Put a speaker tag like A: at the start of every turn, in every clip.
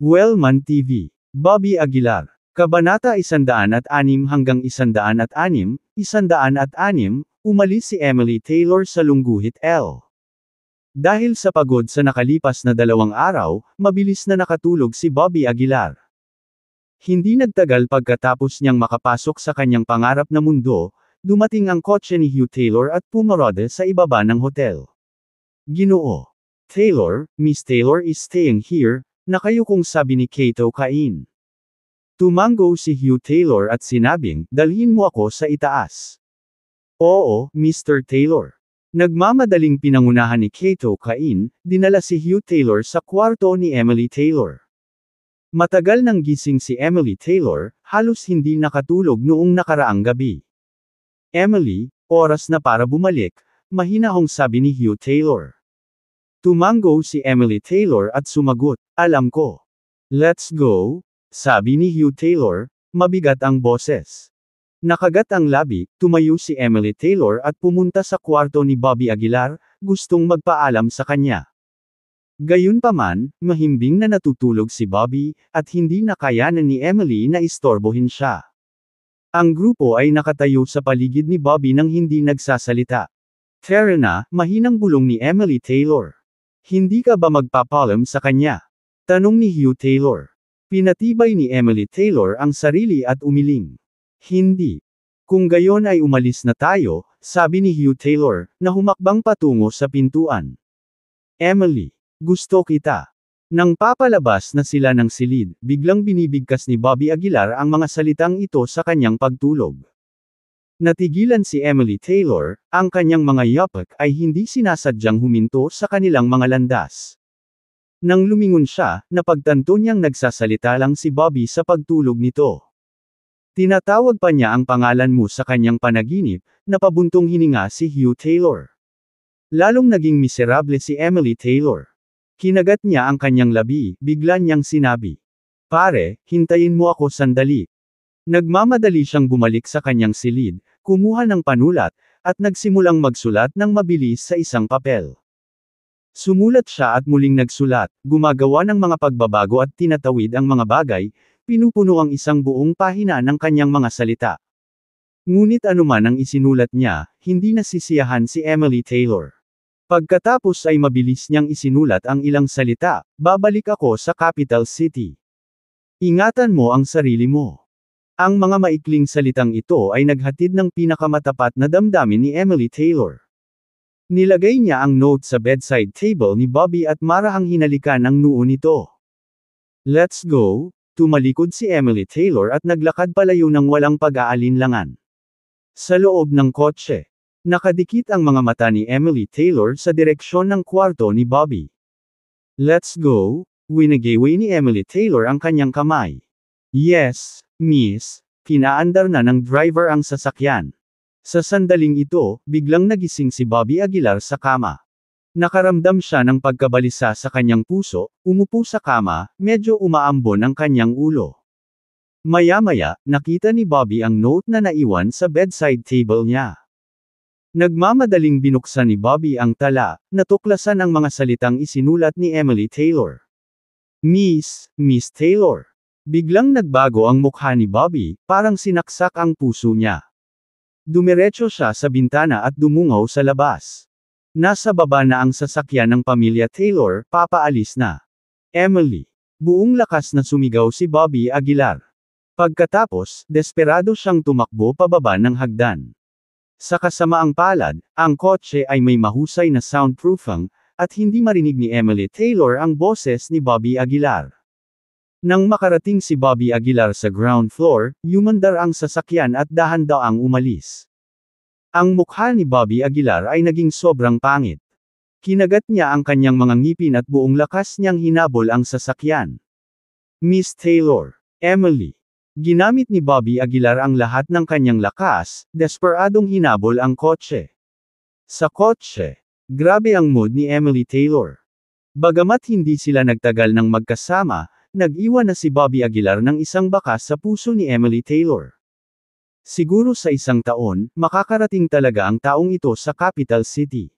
A: Wellman TV. Bobby Aguilar. Kabanata 106 hanggang 106, 106, umalis si Emily Taylor sa Lungguhit L. Dahil sa pagod sa nakalipas na 2 araw, mabilis na nakatulog si Bobby Aguilar. Hindi nagtagal pagkatapos niyang makapasok sa kanyang pangarap na mundo, dumating ang kotse ni Hugh Taylor at pumarada sa ibaba ng hotel. Ginoo Taylor, Miss Taylor is staying here, nakayukong sabi ni Kato Cain. Tumango si Hugh Taylor at sinabing, dalhin mo ako sa itaas. Oo, Mr. Taylor. Nagmamadaling pinangunahan ni Kato Cain, dinala si Hugh Taylor sa kwarto ni Emily Taylor. Matagal nang gising si Emily Taylor, halos hindi nakatulog noong nakaraang gabi. Emily, oras na para bumalik, mahinahong sabi ni Hugh Taylor. Tumango si Emily Taylor at sumagot, alam ko. Let's go, sabi ni Hugh Taylor, mabigat ang boses. Nakagat ang labi, tumayo si Emily Taylor at pumunta sa kwarto ni Bobby Aguilar, gustong magpaalam sa kanya. Gayunpaman, mahimbing na natutulog si Bobby, at hindi nakayanan ni Emily na istorbohin siya. Ang grupo ay nakatayo sa paligid ni Bobby nang hindi nagsasalita. Tara na, mahinang bulong ni Emily Taylor. Hindi ka ba magpapaalam sa kanya? Tanong ni Hugh Taylor. Pinatibay ni Emily Taylor ang sarili at umiling. Hindi. Kung gayon ay umalis na tayo, sabi ni Hugh Taylor, na humakbang patungo sa pintuan. Emily, gusto kita. Nang papalabas na sila ng silid, biglang binibigkas ni Bobby Aguilar ang mga salitang ito sa kanyang pagtulog. Natigilan si Emily Taylor, ang kanyang mga yapak ay hindi sinasadyang huminto sa kanilang mga landas. Nang lumingon siya, napagtanto niyang nagsasalita lang si Bobby sa pagtulog nito. Tinatawag pa niya ang pangalan mo sa kanyang panaginip, napabuntong hininga si Hugh Taylor. Lalong naging miserable si Emily Taylor. Kinagat niya ang kanyang labi, bigla niyang sinabi. Pare, hintayin mo ako sandali. Nagmamadali siyang bumalik sa kanyang silid, kumuha ng panulat, at nagsimulang magsulat ng mabilis sa isang papel. Sumulat siya at muling nagsulat, gumagawa ng mga pagbabago at tinatawid ang mga bagay, pinupuno ang isang buong pahina ng kanyang mga salita. Ngunit anuman ang isinulat niya, hindi nasisiyahan si Emily Taylor. Pagkatapos ay mabilis niyang isinulat ang ilang salita, babalik ako sa capital city. Ingatan mo ang sarili mo. Ang mga maikling salitang ito ay naghatid ng pinakamatapat na damdamin ni Emily Taylor. Nilagay niya ang note sa bedside table ni Bobby at marahang hinalikan ang noo nito. Let's go. Tumalikod si Emily Taylor at naglakad palayo ng walang pag-aalinlangan. Sa loob ng kotse, nakadikit ang mga mata ni Emily Taylor sa direksyon ng kwarto ni Bobby. Let's go, winagaway ni Emily Taylor ang kanyang kamay. Yes, miss, pinaandar na ng driver ang sasakyan. Sa sandaling ito, biglang nagising si Bobby Aguilar sa kama. Nakaramdam siya ng pagkabalisa sa kanyang puso, umupo sa kama, medyo umaambon ang kanyang ulo. Maya-maya, nakita ni Bobby ang note na naiwan sa bedside table niya. Nagmamadaling binuksan ni Bobby ang tala, natuklasan ang mga salitang isinulat ni Emily Taylor. Miss Taylor. Biglang nagbago ang mukha ni Bobby, parang sinaksak ang puso niya. Dumiretso siya sa bintana at dumungaw sa labas. Nasa baba na ang sasakyan ng pamilya Taylor, papaalis na. Emily. Buong lakas na sumigaw si Bobby Aguilar. Pagkatapos, desperado siyang tumakbo pababa ng hagdan. Sa kasamaang palad, ang kotse ay may mahusay na soundproofing, at hindi marinig ni Emily Taylor ang boses ni Bobby Aguilar. Nang makarating si Bobby Aguilar sa ground floor, yumandar ang sasakyan at dahan-daang umalis. Ang mukha ni Bobby Aguilar ay naging sobrang pangit. Kinagat niya ang kanyang mga ngipin at buong lakas niyang hinabol ang sasakyan. Miss Taylor. Emily. Ginamit ni Bobby Aguilar ang lahat ng kanyang lakas, desperadong hinabol ang kotse. Sa kotse. Grabe ang mood ni Emily Taylor. Bagamat hindi sila nagtagal ng magkasama, nag-iwan na si Bobby Aguilar ng isang bakas sa puso ni Emily Taylor. Siguro sa 1 taon, makakarating talaga ang taong ito sa capital city.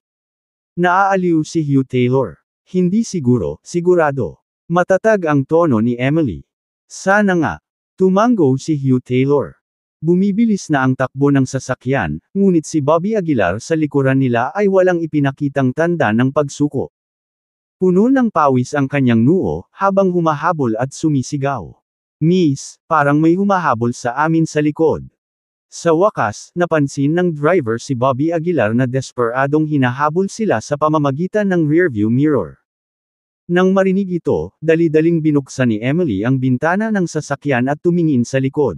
A: Naaaliw si Hugh Taylor. Hindi siguro, sigurado. Matatag ang tono ni Emily. Sana nga. Tumango si Hugh Taylor. Bumibilis na ang takbo ng sasakyan, ngunit si Bobby Aguilar sa likuran nila ay walang ipinakitang tanda ng pagsuko. Puno ng pawis ang kanyang noo, habang humahabol at sumisigaw. Miss, parang may humahabol sa amin sa likod. Sa wakas, napansin ng driver si Bobby Aguilar na desperadong hinahabol sila sa pamamagitan ng rearview mirror. Nang marinig ito, dali-daling binuksan ni Emily ang bintana ng sasakyan at tumingin sa likod.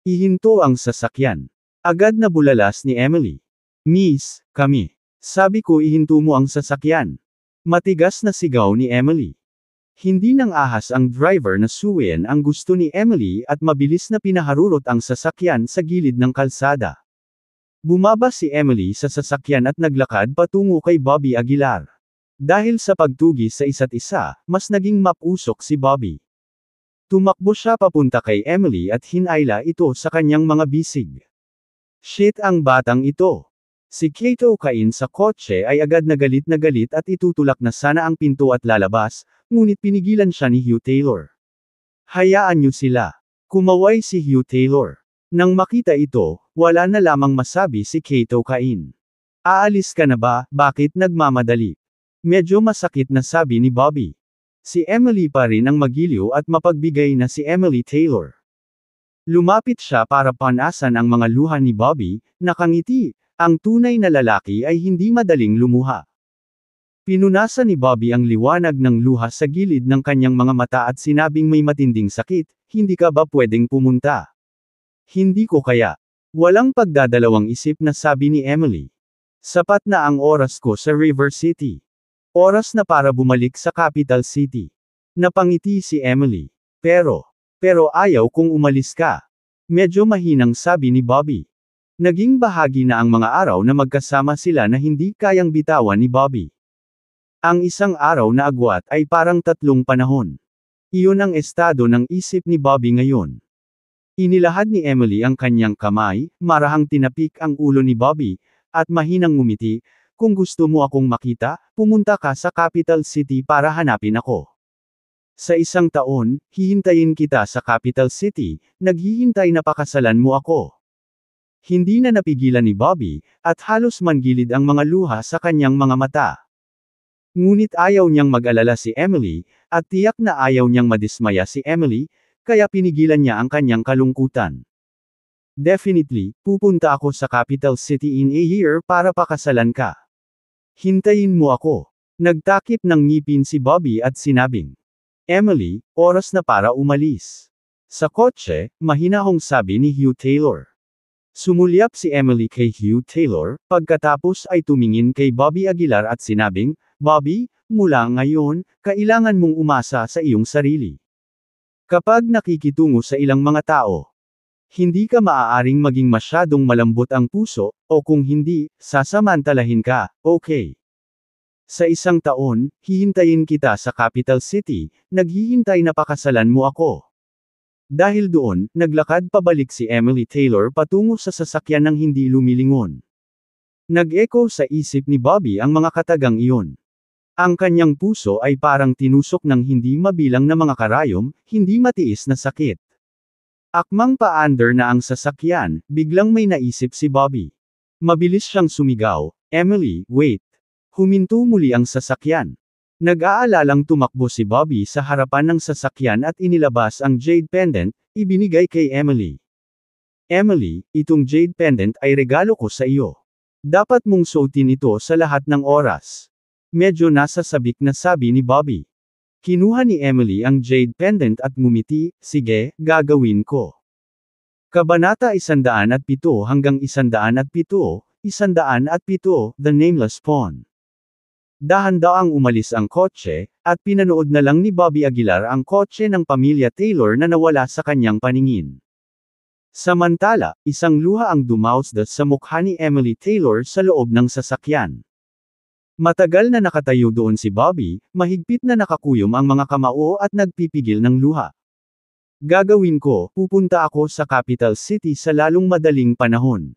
A: Ihinto ang sasakyan. Agad na bulalas ni Emily. Miss, kami. Sabi ko ihinto mo ang sasakyan. Matigas na sigaw ni Emily. Hindi nang ahas ang driver na suwiin ang gusto ni Emily at mabilis na pinaharurot ang sasakyan sa gilid ng kalsada. Bumaba si Emily sa sasakyan at naglakad patungo kay Bobby Aguilar. Dahil sa pagtugi sa isa't isa, mas naging mapusok si Bobby. Tumakbo siya papunta kay Emily at hinayla ito sa kanyang mga bisig. Shit ang batang ito. Si Kato Cain sa kotse ay agad na galit at itutulak na sana ang pinto at lalabas, ngunit pinigilan siya ni Hugh Taylor. Hayaan niyo sila. Kumaway si Hugh Taylor. Nang makita ito, wala na lamang masabi si Kato Cain. Aalis ka na ba, bakit nagmamadali? Medyo masakit na sabi ni Bobby. Si Emily pa rin ang magiliw at mapagbigay na si Emily Taylor. Lumapit siya para panasan ang mga luha ni Bobby, nakangiti. Ang tunay na lalaki ay hindi madaling lumuha. Pinunasan ni Bobby ang liwanag ng luha sa gilid ng kanyang mga mata at sinabing may matinding sakit, hindi ka ba pwedeng pumunta? Hindi ko kaya. Walang pagdadalawang isip na sabi ni Emily. Sapat na ang oras ko sa River City. Oras na para bumalik sa Capital City. Napangiti si Emily. Pero ayaw kong umalis ka. Medyo mahinang sabi ni Bobby. Naging bahagi na ang mga araw na magkasama sila na hindi kayang bitawan ni Bobby. Ang isang araw na agwat ay parang 3 panahon. Iyon ang estado ng isip ni Bobby ngayon. Inilahad ni Emily ang kanyang kamay, marahang tinapik ang ulo ni Bobby, at mahinang ngumiti. Kung gusto mo akong makita, pumunta ka sa Capital City para hanapin ako. Sa 1 taon, hihintayin kita sa Capital City, naghihintay na pakasalan mo ako. Hindi na napigilan ni Bobby, at halos manggilid ang mga luha sa kanyang mga mata. Ngunit ayaw niyang mag-alala si Emily, at tiyak na ayaw niyang madismaya si Emily, kaya pinigilan niya ang kanyang kalungkutan. Definitely, pupunta ako sa Capital City in a year para pakasalan ka. Hintayin mo ako. Nagtakip ng ngipin si Bobby at sinabing, Emily, oras na para umalis. Sa kotse, mahinahong sabi ni Hugh Taylor. Sumulyap si Emily kay Hugh Taylor, pagkatapos ay tumingin kay Bobby Aguilar at sinabing, Bobby, mula ngayon, kailangan mong umasa sa iyong sarili. Kapag nakikitungo sa ilang mga tao, hindi ka maaaring maging masyadong malambot ang puso, o kung hindi, sasamantalahin ka, okay. Sa 1 taon, hihintayin kita sa Capital City, naghihintay na pakasalan mo ako. Dahil doon, naglakad pabalik si Emily Taylor patungo sa sasakyan ng hindi lumilingon. Nag-echo sa isip ni Bobby ang mga katagang iyon. Ang kanyang puso ay parang tinusok ng hindi mabilang na mga karayom, hindi matiis na sakit. Akmang paandar na ang sasakyan, biglang may naisip si Bobby. Mabilis siyang sumigaw, Emily, wait. Huminto muli ang sasakyan. Nag-aalalang tumakbo si Bobby sa harapan ng sasakyan at inilabas ang jade pendant, ibinigay kay Emily. Emily, itong jade pendant ay regalo ko sa iyo. Dapat mong suotin ito sa lahat ng oras. Medyo nasasabik na sabi ni Bobby. Kinuha ni Emily ang jade pendant at ngumiti, sige, gagawin ko. Kabanata 107 hanggang 107, 107, The Nameless Pawn. Dahan-daang umalis ang kotse, at pinanood na lang ni Bobby Aguilar ang kotse ng pamilya Taylor na nawala sa kanyang paningin. Samantala, isang luha ang dumausdas sa mukha ni Emily Taylor sa loob ng sasakyan. Matagal na nakatayo doon si Bobby, mahigpit na nakakuyom ang mga kamao at nagpipigil ng luha. Gagawin ko, pupunta ako sa Capital City sa lalong madaling panahon.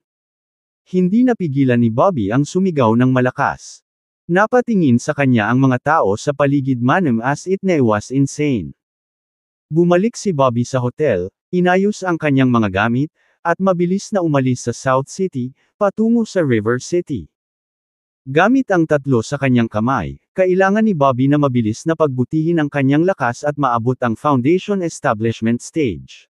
A: Hindi napigilan ni Bobby ang sumigaw ng malakas. Napatingin sa kanya ang mga tao sa paligid manem as it was insane. Bumalik si Bobby sa hotel, inayos ang kanyang mga gamit, at mabilis na umalis sa South City, patungo sa River City. Gamit ang tatlo sa kanyang kamay, kailangan ni Bobby na mabilis na pagbutihin ang kanyang lakas at maabot ang foundation establishment stage.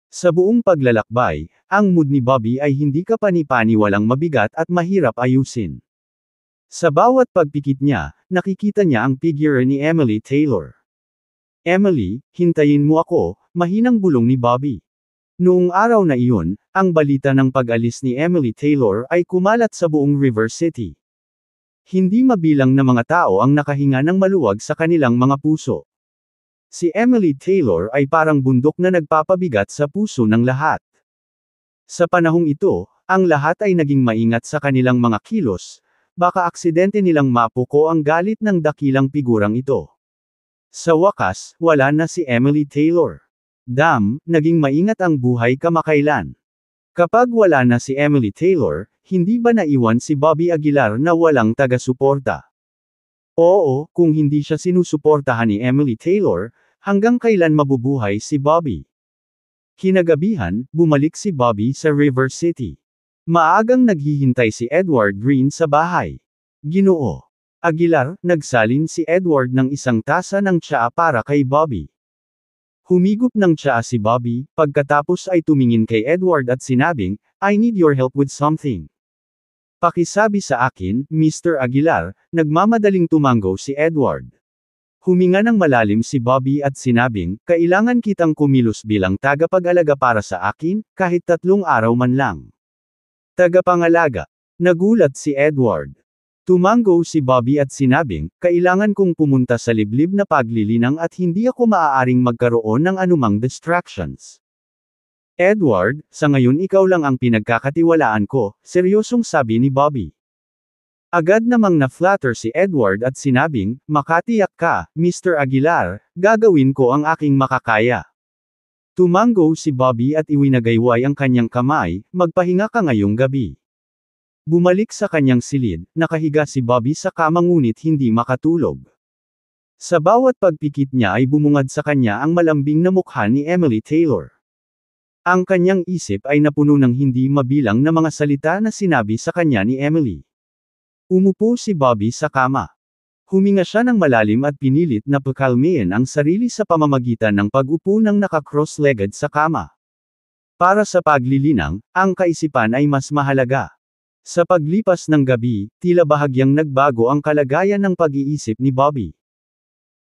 A: Sa buong paglalakbay, ang mood ni Bobby ay hindi kapani-paniwalang mabigat at mahirap ayusin. Sa bawat pagpikit niya, nakikita niya ang figure ni Emily Taylor. "Emily, hintayin mo ako," mahinang bulong ni Bobby. Noong araw na iyon, ang balita ng pag-alis ni Emily Taylor ay kumalat sa buong River City. Hindi mabilang na mga tao ang nakahinga ng maluwag sa kanilang mga puso. Si Emily Taylor ay parang bundok na nagpapabigat sa puso ng lahat. Sa panahong ito, ang lahat ay naging maingat sa kanilang mga kilos, baka aksidente nilang mapuko ang galit ng dakilang figurang ito. Sa wakas, wala na si Emily Taylor. Naging maingat ang buhay kamakailan. Kapag wala na si Emily Taylor, hindi ba naiwan si Bobby Aguilar na walang taga-suporta? Oo, kung hindi siya sinusuportahan ni Emily Taylor, hanggang kailan mabubuhay si Bobby? Kinagabihan, bumalik si Bobby sa River City. Maagang naghihintay si Edward Green sa bahay. "Ginoo Aguilar," nagsalin si Edward ng isang tasa ng tsaa para kay Bobby. Humigop ng tsaa si Bobby, pagkatapos ay tumingin kay Edward at sinabing, "I need your help with something." "Pakisabi sa akin, Mr. Aguilar," nagmamadaling tumango si Edward. Huminga ng malalim si Bobby at sinabing, "Kailangan kitang kumilos bilang tagapag-alaga para sa akin, kahit 3 araw man lang." "Tagapangalaga?" Nagulat si Edward. Tumango si Bobby at sinabing, "Kailangan kong pumunta sa liblib na paglilinang at hindi ako maaaring magkaroon ng anumang distractions." "Edward, sa ngayon ikaw lang ang pinagkakatiwalaan ko," seryosong sabi ni Bobby. Agad namang na-flatter si Edward at sinabing, "Makatiyak ka, Mr. Aguilar, gagawin ko ang aking makakaya." Tumango si Bobby at iwinagayway ang kanyang kamay, "Magpahinga ka ngayong gabi." Bumalik sa kanyang silid, nakahiga si Bobby sa kama ngunit hindi makatulog. Sa bawat pagpikit niya ay bumungad sa kanya ang malambing na mukha ni Emily Taylor. Ang kanyang isip ay napuno ng hindi mabilang na mga salita na sinabi sa kanya ni Emily. Umupo si Bobby sa kama. Huminga siya ng malalim at pinilit na pakalmayin ang sarili sa pamamagitan ng pag-upo ng naka-cross-legged sa kama. Para sa paglilinang, ang kaisipan ay mas mahalaga. Sa paglipas ng gabi, tila bahagyang nagbago ang kalagayan ng pag-iisip ni Bobby.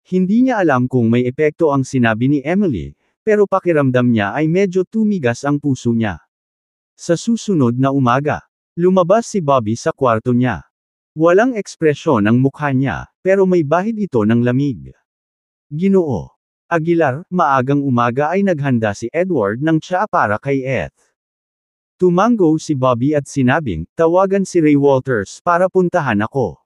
A: Hindi niya alam kung may epekto ang sinabi ni Emily, pero pakiramdam niya ay medyo tumigas ang puso niya. Sa susunod na umaga, lumabas si Bobby sa kwarto niya. Walang ekspresyon ang mukha niya, pero may bahid ito ng lamig. "Ginoo Aguilar, maagang umaga ay naghanda si Edward ng tsaa para kay Eth." Tumango si Bobby at sinabing, "Tawagan si Ray Walters para puntahan ako."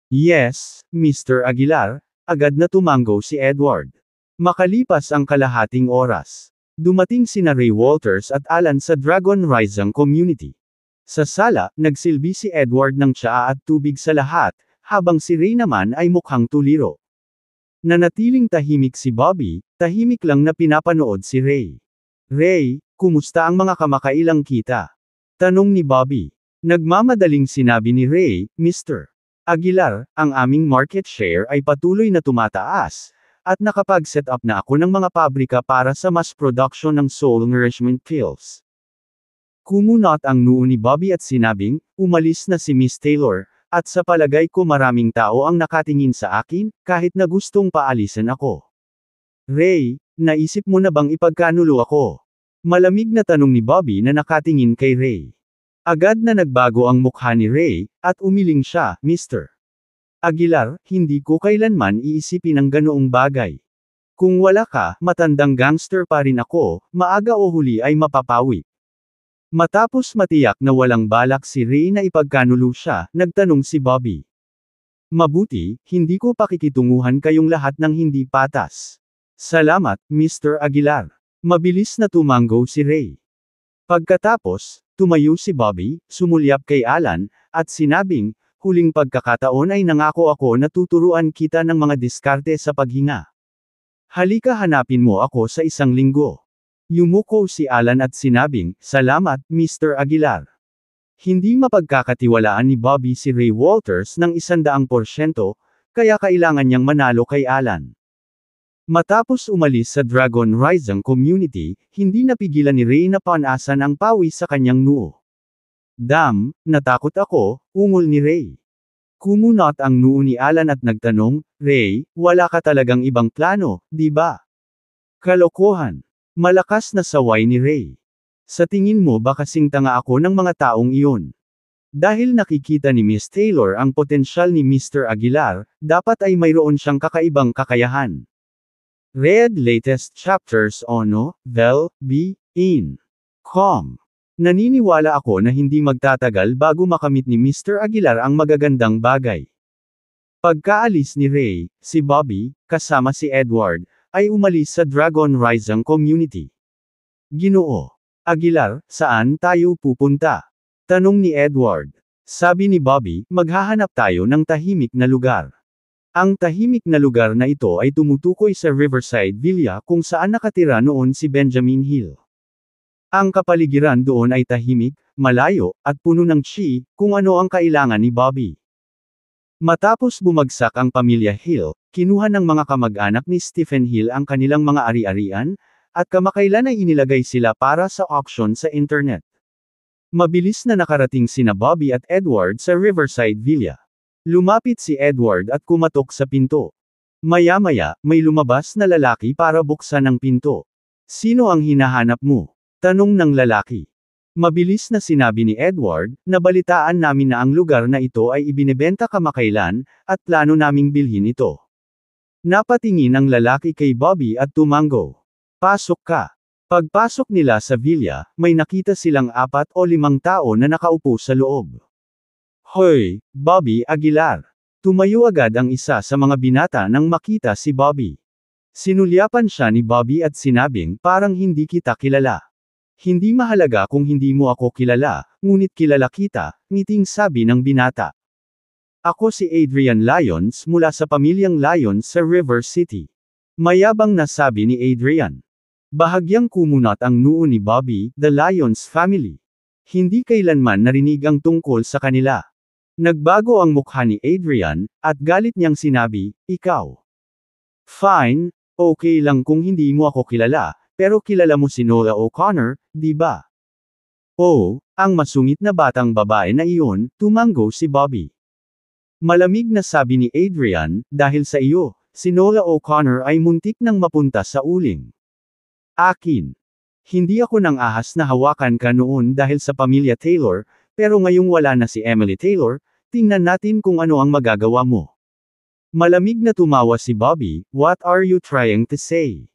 A: "Yes, Mr. Aguilar," agad na tumango si Edward. Makalipas ang kalahating oras, dumating sina Ray Walters at Alan sa Dragon Rising Community. Sa sala, nagsilbi si Edward ng tsaa at tubig sa lahat, habang si Ray naman ay mukhang tuliro. Nanatiling tahimik si Bobby, tahimik lang na pinapanood si Ray. "Ray, kumusta ang mga kamakailang kita?" tanong ni Bobby. Nagmamadaling sinabi ni Ray, "Mr. Aguilar, ang aming market share ay patuloy na tumataas, at nakapag-set up na ako ng mga pabrika para sa mass production ng soul nourishment pills." Kumunot ang noo ni Bobby at sinabing, "Umalis na si Miss Taylor, at sa palagay ko maraming tao ang nakatingin sa akin, kahit na gustong paalisin ako." "Ray, naisip mo na bang ipagkanulo ako?" Malamig na tanong ni Bobby na nakatingin kay Ray. Agad na nagbago ang mukha ni Ray, at umiling siya, "Mr. Aguilar, hindi ko kailanman iisipin ang ganoong bagay. Kung wala ka, matandang gangster pa rin ako, maaga o huli ay mapapawi." Matapos matiyak na walang balak si Ray na ipagkanulo siya, nagtanong si Bobby. "Mabuti, hindi ko pakikitunguhan kayong lahat ng hindi patas." "Salamat, Mr. Aguilar." Mabilis na tumango si Ray. Pagkatapos, tumayo si Bobby, sumulyap kay Alan, at sinabing, huling pagkakataon ay nangako ako na tuturuan kita ng mga diskarte sa paghinga. Halika hanapin mo ako sa 1 linggo. Yumuko si Alan at sinabing, "Salamat, Mr. Aguilar." Hindi mapagkakatiwalaan ni Bobby si Ray Walters ng 100%, kaya kailangan niyang manalo kay Alan. Matapos umalis sa Dragon Rising Community, hindi napigilan ni Ray na panasan ang pawis sa kanyang noo. "Damn, natakot ako," ungol ni Ray. Kumunot ang noo ni Alan at nagtanong, "Ray, wala ka talagang ibang plano, di ba?" "Kalokohan." Malakas na saway ni Ray. "Sa tingin mo ba kasing tanga ako ng mga taong iyon?" Dahil nakikita ni Miss Taylor ang potensyal ni Mr. Aguilar, dapat ay mayroon siyang kakaibang kakayahan. Read latest chapters on Vel B. in Com. Naniniwala ako na hindi magtatagal bago makamit ni Mr. Aguilar ang magagandang bagay. Pagkaalis ni Ray, si Bobby, kasama si Edward, ay umalis sa Dragon Rising Community. "Ginoo Aguilar, saan tayo pupunta?" tanong ni Edward. Sabi ni Bobby, "Maghahanap tayo ng tahimik na lugar." Ang tahimik na lugar na ito ay tumutukoy sa Riverside Villa kung saan nakatira noon si Benjamin Hill. Ang kapaligiran doon ay tahimik, malayo, at puno ng chi, kung ano ang kailangan ni Bobby. Matapos bumagsak ang pamilya Hill, kinuha ng mga kamag-anak ni Stephen Hill ang kanilang mga ari-arian, at kamakailan ay inilagay sila para sa auction sa internet. Mabilis na nakarating sina Bobby at Edward sa Riverside Villa. Lumapit si Edward at kumatok sa pinto. Maya-maya, may lumabas na lalaki para buksan ang pinto. "Sino ang hinahanap mo?" tanong ng lalaki. Mabilis na sinabi ni Edward, "Nabalitaan namin na ang lugar na ito ay ibinebenta kamakailan, at plano naming bilhin ito." Napatingin ang lalaki kay Bobby at tumango. "Pasok ka." Pagpasok nila sa villa, may nakita silang 4 o 5 tao na nakaupo sa loob. "Hoy, Bobby Aguilar!" Tumayo agad ang isa sa mga binata nang makita si Bobby. Sinulyapan siya ni Bobby at sinabing, "Parang hindi kita kilala." "Hindi mahalaga kung hindi mo ako kilala, ngunit kilala kita," ngiting sabi ng binata. "Ako si Adrian Lyons mula sa pamilyang Lyons sa River City." Mayabang na sabi ni Adrian. Bahagyang kumunot ang noo ni Bobby, "The Lyons family." Hindi kailanman narinig ang tungkol sa kanila. Nagbago ang mukha ni Adrian, at galit niyang sinabi, "Ikaw. Fine, okay lang kung hindi mo ako kilala, pero kilala mo si Nola O'Connor, di ba?" "Oh, ang masungit na batang babae na iyon," tumango si Bobby. Malamig na sabi ni Adrian, "Dahil sa iyo, si Nola O'Connor ay muntik nang mapunta sa uling. Akin. Hindi ako nang ahas na hawakan ka noon dahil sa pamilya Taylor, pero ngayong wala na si Emily Taylor, tingnan natin kung ano ang magagawa mo." Malamig na tumawa si Bobby, "What are you trying to say?"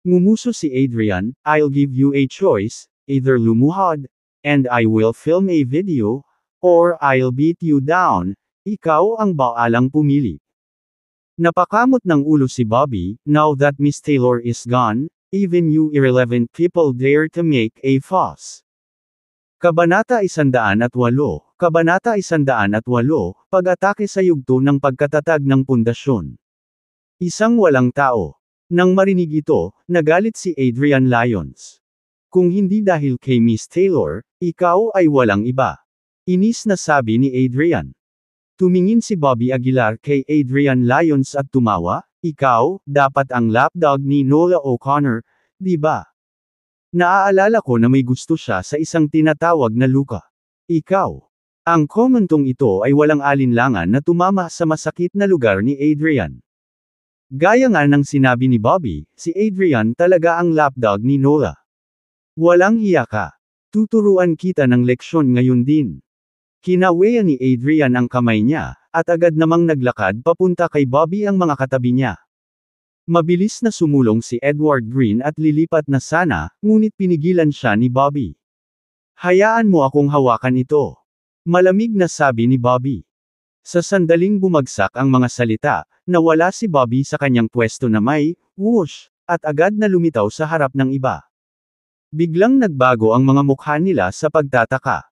A: Ngumuso si Adrian, "I'll give you a choice, either lumuhod, and I will film a video, or I'll beat you down, ikaw ang baalang pumili." Napakamot ng ulo si Bobby, "Now that Miss Taylor is gone, even you irrelevant people dare to make a fuss." Kabanata 108, Kabanata 108, Pag-atake sa yugto ng pagkatatag ng pundasyon. Isang walang tao. Nang marinig ito, nagalit si Adrian Lyons. "Kung hindi dahil kay Miss Taylor, ikaw ay walang iba." Inis na sabi ni Adrian. Tumingin si Bobby Aguilar kay Adrian Lyons at tumawa, "Ikaw, dapat ang lapdog ni Nola O'Connor, di ba? Naaalala ko na may gusto siya sa isang tinatawag na Luca. Ikaw." Ang komentong ito ay walang alinlangan na tumama sa masakit na lugar ni Adrian. Gaya nga ng sinabi ni Bobby, si Adrian talaga ang lapdog ni Nola. "Walang hiya ka. Tuturuan kita ng leksyon ngayon din." Kinaweyan ni Adrian ang kamay niya, at agad namang naglakad papunta kay Bobby ang mga katabi niya. Mabilis na sumulong si Edward Green at lilipat na sana, ngunit pinigilan siya ni Bobby. "Hayaan mo akong hawakan ito." Malamig na sabi ni Bobby. Sa sandaling bumagsak ang mga salita, nawala si Bobby sa kanyang pwesto na may, whoosh, at agad na lumitaw sa harap ng iba. Biglang nagbago ang mga mukha nila sa pagtataka.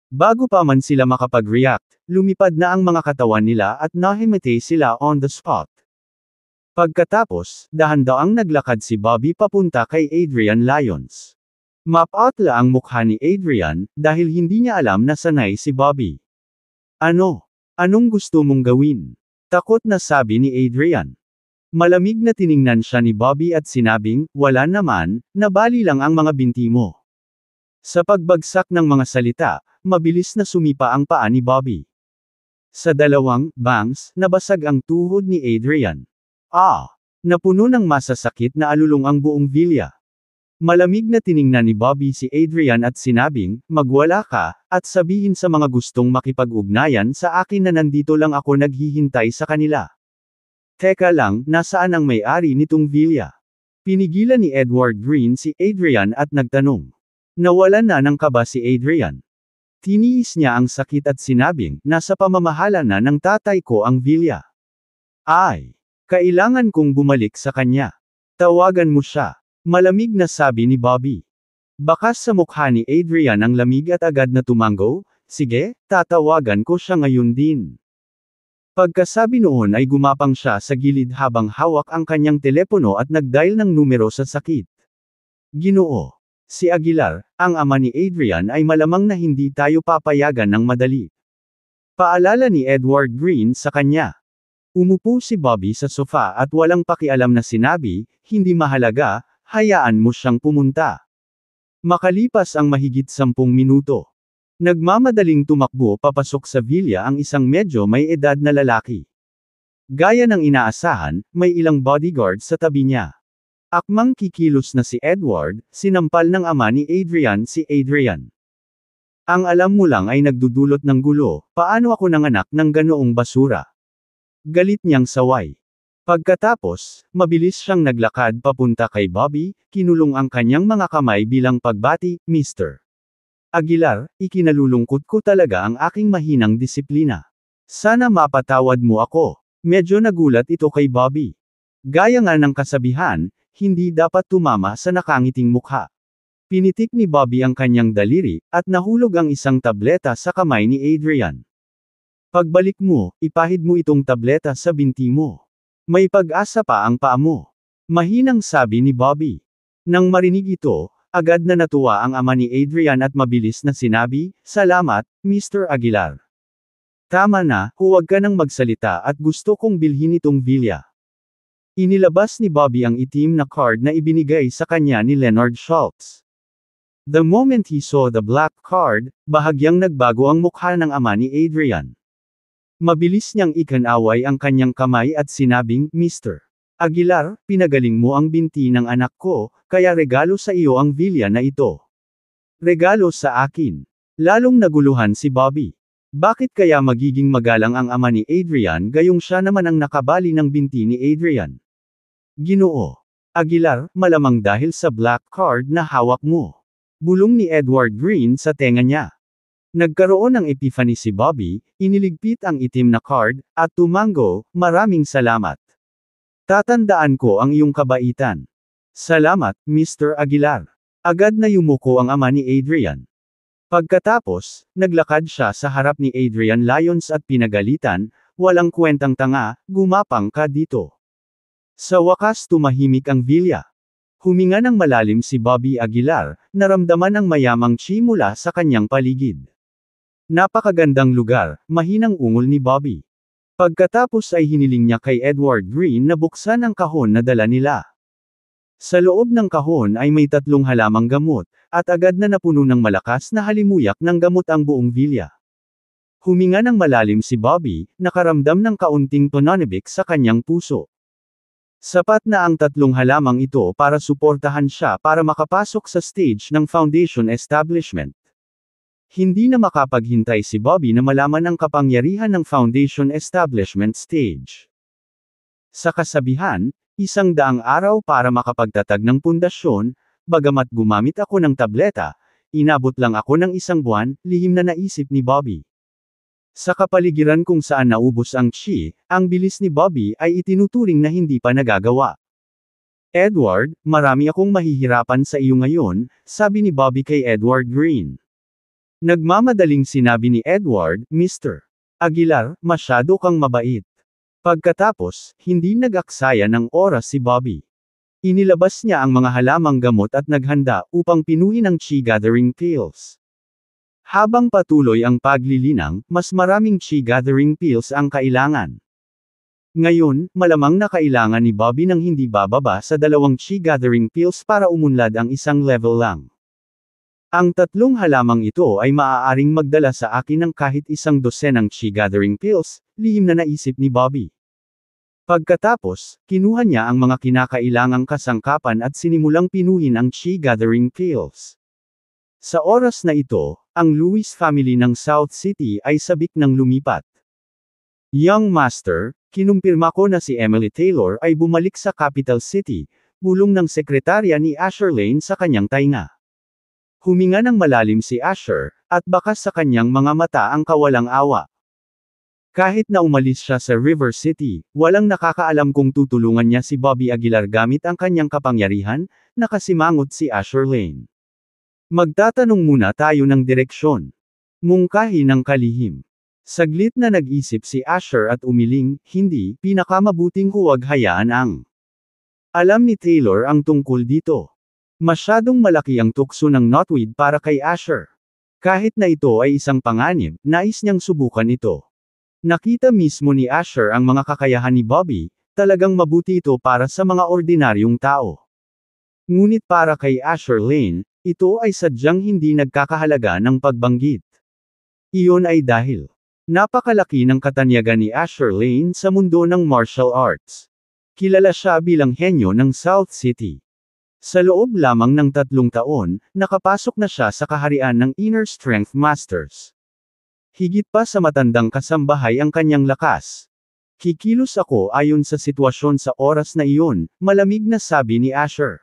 A: Bago pa man sila makapag-react, lumipad na ang mga katawan nila at nahimatay sila on the spot. Pagkatapos, dahan-daang naglakad si Bobby papunta kay Adrian Lyons. Mapatla ang mukha ni Adrian, dahil hindi niya alam na sanay si Bobby. Ano? Anong gusto mong gawin? Takot na sabi ni Adrian. Malamig na tiningnan siya ni Bobby at sinabing, wala naman, nabali lang ang mga binti mo. Sa pagbagsak ng mga salita, mabilis na sumipa ang paa ni Bobby. Sa dalawang bangs, nabasag ang tuhod ni Adrian. Napuno ng masasakit na alulong ang buong villa. Malamig na tiningnan ni Bobby si Adrian at sinabing, magwala ka, at sabihin sa mga gustong makipag-ugnayan sa akin na nandito lang ako naghihintay sa kanila. Teka lang, nasaan ang may-ari nitong villa? Pinigilan ni Edward Green si Adrian at nagtanong. Nawalan na ng kaba si Adrian. Tiniis niya ang sakit at sinabing, nasa pamamahala na ng tatay ko ang villa. Kailangan kong bumalik sa kanya. Tawagan mo siya. Malamig na sabi ni Bobby. Bakas sa mukha ni Adrian ang lamig at agad na tumango, sige, tatawagan ko siya ngayon din. Pagkasabi noon ay gumapang siya sa gilid habang hawak ang kanyang telepono at nag-dial ng numero sa sakit. Ginoo. Si Aguilar, ang ama ni Adrian ay malamang na hindi tayo papayagan ng madali. Paalala ni Edward Green sa kanya. Umupo si Bobby sa sofa at walang pakialam na sinabi, hindi mahalaga, hayaan mo siyang pumunta. Makalipas ang mahigit 10 minuto. Nagmamadaling tumakbo papasok sa villa ang isang medyo may edad na lalaki. Gaya ng inaasahan, may ilang bodyguard sa tabi niya. Akmang kikilos na si Edward, sinampal ng ama ni Adrian si Adrian. Ang alam mo lang ay nagdudulot ng gulo, paano ako nanganak ng ganoong basura? Galit niyang saway. Pagkatapos, mabilis siyang naglakad papunta kay Bobby, kinulong ang kanyang mga kamay bilang pagbati, Mr. Aguilar, ikinalulungkot ko talaga ang aking mahinang disiplina. Sana mapatawad mo ako. Medyo nagulat ito kay Bobby. Gaya nga ng kasabihan, hindi dapat tumama sa nakangiting mukha. Pinitik ni Bobby ang kanyang daliri, at nahulog ang isang tableta sa kamay ni Adrian. Pagbalik mo, ipahid mo itong tableta sa binti mo. May pag-asa pa ang paa mo. Mahinang sabi ni Bobby. Nang marinig ito, agad na natuwa ang ama ni Adrian at mabilis na sinabi, salamat, Mr. Aguilar. Tama na, huwag ka nang magsalita at gusto kong bilhin itong villa. Inilabas ni Bobby ang itim na card na ibinigay sa kanya ni Leonard Schultz. The moment he saw the black card, bahagyang nagbago ang mukha ng ama ni Adrian. Mabilis niyang ikanaway ang kanyang kamay at sinabing, Mr. Aguilar, pinagaling mo ang binti ng anak ko, kaya regalo sa iyo ang villa na ito. Regalo sa akin. Lalong naguluhan si Bobby. Bakit kaya magiging magalang ang ama ni Adrian gayong siya naman ang nakabali ng binti ni Adrian? Ginoo. Aguilar, malamang dahil sa black card na hawak mo. Bulong ni Edward Green sa tenga niya. Nagkaroon ng epiphany si Bobby, iniligpit ang itim na card, at tumango, maraming salamat. Tatandaan ko ang iyong kabaitan. Salamat, Mr. Aguilar. Agad na yumuko ang ama ni Adrian. Pagkatapos, naglakad siya sa harap ni Adrian Lyons at pinagalitan, walang kwentang tanga, gumapang ka dito. Sa wakas tumahimik ang villa. Huminga ng malalim si Bobby Aguilar, naramdaman ang mayamang chi mula sa kanyang paligid. Napakagandang lugar, mahinang ungol ni Bobby. Pagkatapos ay hiniling niya kay Edward Green na buksan ang kahon na dala nila. Sa loob ng kahon ay may 3 halamang gamot, at agad na napuno ng malakas na halimuyak ng gamot ang buong villa. Huminga ng malalim si Bobby, nakaramdam ng kaunting tonanibik sa kanyang puso. Sapat na ang 3 halamang ito para suportahan siya para makapasok sa stage ng foundation establishment. Hindi na makapaghintay si Bobby na malaman ang kapangyarihan ng foundation establishment stage. Sa kasabihan, 100 araw para makapagtatag ng pundasyon, bagamat gumamit ako ng tableta, inabot lang ako ng 1 buwan, lihim na naisip ni Bobby. Sa kapaligiran kung saan naubos ang chi, ang bilis ni Bobby ay itinuturing na hindi pa nagagawa. Edward, marami akong mahihirapan sa iyo ngayon, sabi ni Bobby kay Edward Green. Nagmamadaling sinabi ni Edward, Mr. Aguilar, masyado kang mabait. Pagkatapos, hindi nag-aksaya ng oras si Bobby. Inilabas niya ang mga halamang gamot at naghanda upang pinuhin ang chi gathering pills. Habang patuloy ang paglilinang, mas maraming chi gathering pills ang kailangan. Ngayon, malamang na kailangan ni Bobby ng hindi bababa sa 2 chi gathering pills para umunlad ang isang level lang. Ang 3 halamang ito ay maaaring magdala sa akin ng kahit 1 dosenang chi gathering pills, lihim na naisip ni Bobby. Pagkatapos, kinuha niya ang mga kinakailangang kasangkapan at sinimulang pinuhin ang chi gathering pills. Sa oras na ito, ang Lewis family ng South City ay sabik ng lumipat. Young Master, kinumpirma ko na si Emily Taylor ay bumalik sa Capital City, bulong ng sekretarya ni Asher Lane sa kanyang tainga. Huminga ng malalim si Asher, at bakas sa kanyang mga mata ang kawalang awa. Kahit na umalis siya sa River City, walang nakakaalam kung tutulungan niya si Bobby Aguilar gamit ang kanyang kapangyarihan, nakasimangot si Asher Lane. Magtatanong muna tayo ng direksyon. Mungkahi ng kalihim. Saglit na nag-isip si Asher at umiling, hindi, pinakamabuting huwag hayaan ang. Alam ni Taylor ang tungkol dito. Masyadong malaki ang tukso ng knotweed para kay Asher. Kahit na ito ay isang panganib, nais niyang subukan ito. Nakita mismo ni Asher ang mga kakayahan ni Bobby, talagang mabuti ito para sa mga ordinaryong tao. Ngunit para kay Asher Lane, ito ay sadyang hindi nagkakahalaga ng pagbanggit. Iyon ay dahil napakalaki ng katanyagan ni Asher Lane sa mundo ng martial arts. Kilala siya bilang henyo ng South City. Sa loob lamang ng 3 taon, nakapasok na siya sa kaharian ng Inner Strength Masters. Higit pa sa matandang kasambahay ang kanyang lakas. Kikilos ako ayon sa sitwasyon sa oras na iyon, malamig na sabi ni Asher.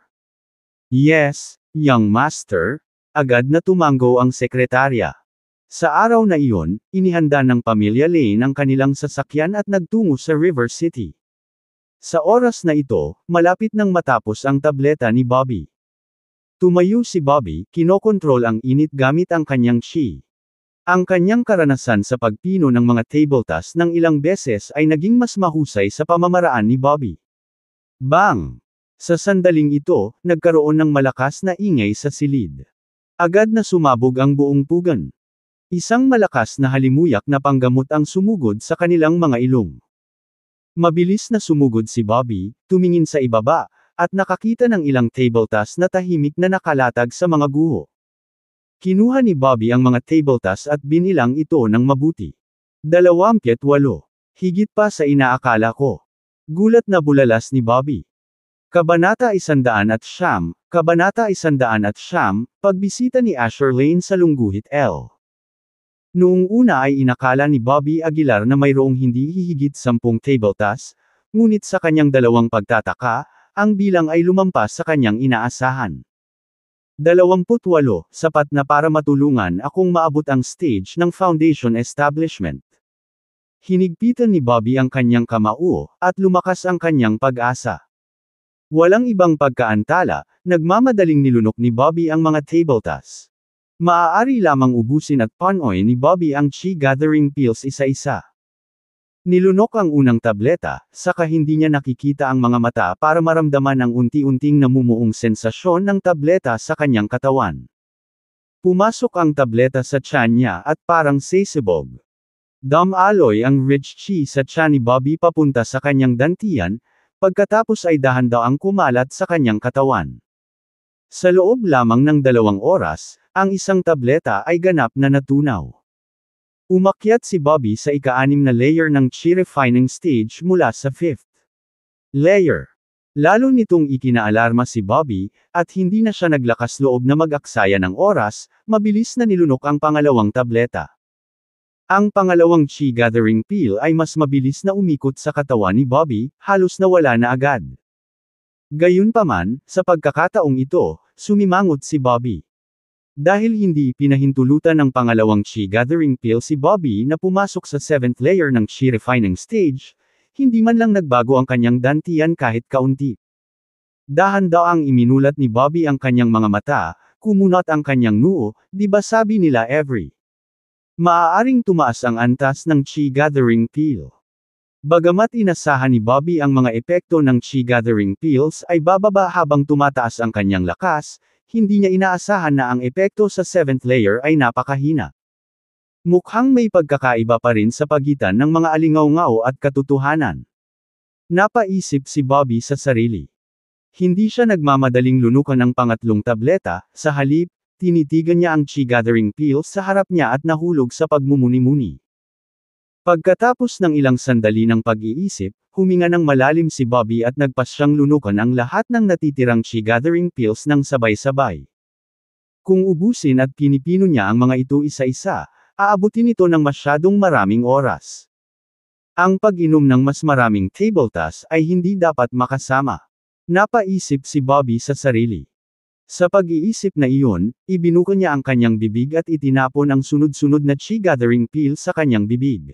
A: Yes, young master, agad na tumango ang sekretarya. Sa araw na iyon, inihanda ng pamilya Lane ang kanilang sasakyan at nagtungo sa River City. Sa oras na ito, malapit nang matapos ang tableta ni Bobby. Tumayo si Bobby, kinokontrol ang init gamit ang kanyang chi. Ang kanyang karanasan sa pagpino ng mga tabletas ng ilang beses ay naging mas mahusay sa pamamaraan ni Bobby. Bang! Sa sandaling ito, nagkaroon ng malakas na ingay sa silid. Agad na sumabog ang buong pugan. Isang malakas na halimuyak na panggamot ang sumugod sa kanilang mga ilong. Mabilis na sumugod si Bobby, tumingin sa ibaba, at nakakita ng ilang tabletas na tahimik na nakalatag sa mga guho. Kinuha ni Bobby ang mga tabletas at binilang ito ng mabuti. 28. Higit pa sa inaakala ko. Gulat na bulalas ni Bobby. Kabanata 100 at Siyam, Kabanata 100 at Siyam, pagbisita ni Asher Lane sa Lungguhit L. Noong una ay inakala ni Bobby Aguilar na mayroong hindi hihigit 10 tabletas, ngunit sa kanyang 2 pagtataka, ang bilang ay lumampas sa kanyang inaasahan. 28, sapat na para matulungan akong maabot ang stage ng foundation establishment. Hinigpitan ni Bobby ang kanyang kamao, at lumakas ang kanyang pag-asa. Walang ibang pagkaantala, nagmamadaling nilunok ni Bobby ang mga tabletas. Maaari lamang ubusin at panoy ni Bobby ang chi gathering pills isa-isa. Nilunok ang unang tableta, saka hindi niya nakikita ang mga mata para maramdaman ang unti-unting namumuong sensasyon ng tableta sa kanyang katawan. Pumasok ang tableta sa tiyan niya at parang sesibog. Dumaloy ang rich chi sa tiyan ni Bobby papunta sa kanyang dantian, pagkatapos ay dahan-daang kumalat sa kanyang katawan. Sa loob lamang ng 2 oras, ang isang tableta ay ganap na natunaw. Umakyat si Bobby sa ika-6 na layer ng chi refining stage mula sa 5th layer. Lalo nitong ikinaalarma si Bobby, at hindi na siya naglakas loob na mag-aksaya ng oras, mabilis na nilunok ang pangalawang tableta. Ang pangalawang chi gathering pill ay mas mabilis na umikot sa katawan ni Bobby, halos nawala na agad. Gayunpaman, sa pagkakataong ito, sumimangot si Bobby. Dahil hindi pinahintulutan ng pangalawang chi gathering pill si Bobby na pumasok sa 7th layer ng chi refining stage, hindi man lang nagbago ang kanyang dantian kahit kaunti. Dahan-daang iminulat ni Bobby ang kanyang mga mata, kumunot ang kanyang noo, di ba sabi nila every. Maaaring tumaas ang antas ng chi gathering pill. Bagamat inasahan ni Bobby ang mga epekto ng chi gathering pills ay bababa habang tumataas ang kanyang lakas, hindi niya inaasahan na ang epekto sa 7th layer ay napakahina. Mukhang may pagkakaiba pa rin sa pagitan ng mga alingaw-ngaw at katotohanan. Napaisip si Bobby sa sarili. Hindi siya nagmamadaling lunukan ng pangatlong tableta, sa halip, tinitigan niya ang chi gathering pills sa harap niya at nahulog sa pagmumuni-muni. Pagkatapos ng ilang sandali ng pag-iisip, huminga ng malalim si Bobby at nagpasyang lunukan ang lahat ng natitirang chi gathering pills ng sabay-sabay. Kung ubusin at pinipino niya ang mga ito isa-isa, aabutin ito ng masyadong maraming oras. Ang pag-inom ng mas maraming tabletas ay hindi dapat makasama. Napaisip si Bobby sa sarili. Sa pag-iisip na iyon, ibinuka niya ang kanyang bibig at itinapon ang sunod-sunod na chi gathering pills sa kanyang bibig.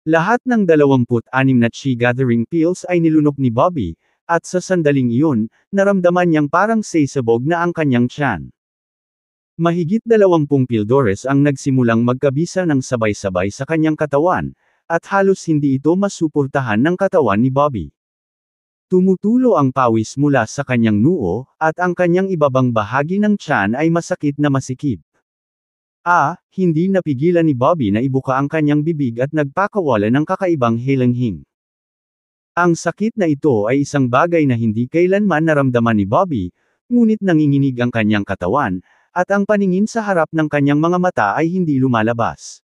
A: Lahat ng 26 na chi gathering pills ay nilunok ni Bobby, at sa sandaling iyon, naramdaman niyang parang sasabog na ang kanyang tiyan. Mahigit 20 pildores ang nagsimulang magkabisa ng sabay-sabay sa kanyang katawan, at halos hindi ito masuportahan ng katawan ni Bobby. Tumutulo ang pawis mula sa kanyang noo, at ang kanyang ibabang bahagi ng tiyan ay masakit na masikip. Hindi napigilan ni Bobby na ibuka ang kanyang bibig at nagpakawala ng kakaibang hilanghing. Ang sakit na ito ay isang bagay na hindi kailanman naramdaman ni Bobby, ngunit nanginginig ang kanyang katawan, at ang paningin sa harap ng kanyang mga mata ay hindi lumalabas.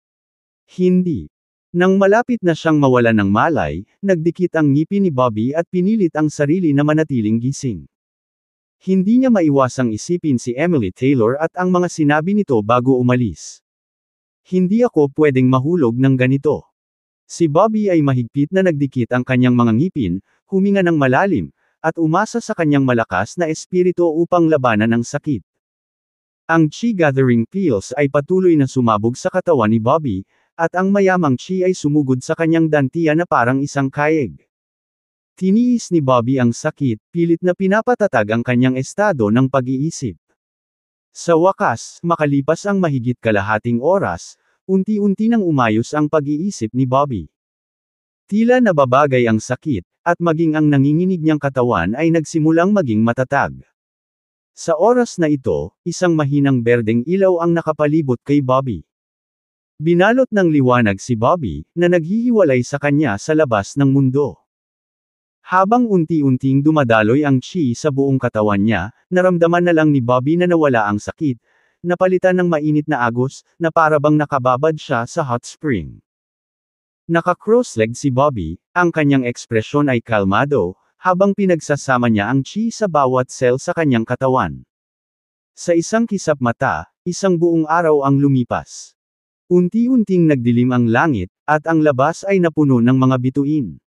A: Hindi. Nang malapit na siyang mawala ng malay, nagdikit ang ngipin ni Bobby at pinilit ang sarili na manatiling gising. Hindi niya maiwasang isipin si Emily Taylor at ang mga sinabi nito bago umalis. Hindi ako pwedeng mahulog ng ganito. Si Bobby ay mahigpit na nagdikit ang kanyang mga ngipin, huminga ng malalim, at umasa sa kanyang malakas na espiritu upang labanan ang sakit. Ang chi gathering pills ay patuloy na sumabog sa katawan ni Bobby, at ang mayamang chi ay sumugod sa kanyang dantiya na parang isang kayeg. Tiniis ni Bobby ang sakit, pilit na pinapatatag ang kanyang estado ng pag-iisip. Sa wakas, makalipas ang mahigit kalahating oras, unti-unti nang umayos ang pag-iisip ni Bobby. Tila nababagay ang sakit, at maging ang nanginginig niyang katawan ay nagsimulang maging matatag. Sa oras na ito, isang mahinang berdeng ilaw ang nakapalibot kay Bobby. Binalot ng liwanag si Bobby, na naghihiwalay sa kanya sa labas ng mundo. Habang unti-unting dumadaloy ang chi sa buong katawan niya, naramdaman na lang ni Bobby na nawala ang sakit, napalitan ng mainit na agos, na parabang nakababad siya sa hot spring. Naka-cross-legged si Bobby, ang kanyang ekspresyon ay kalmado, habang pinagsasama niya ang chi sa bawat cell sa kanyang katawan. Sa isang kisap mata, isang buong araw ang lumipas. Unti-unting nagdilim ang langit, at ang labas ay napuno ng mga bituin.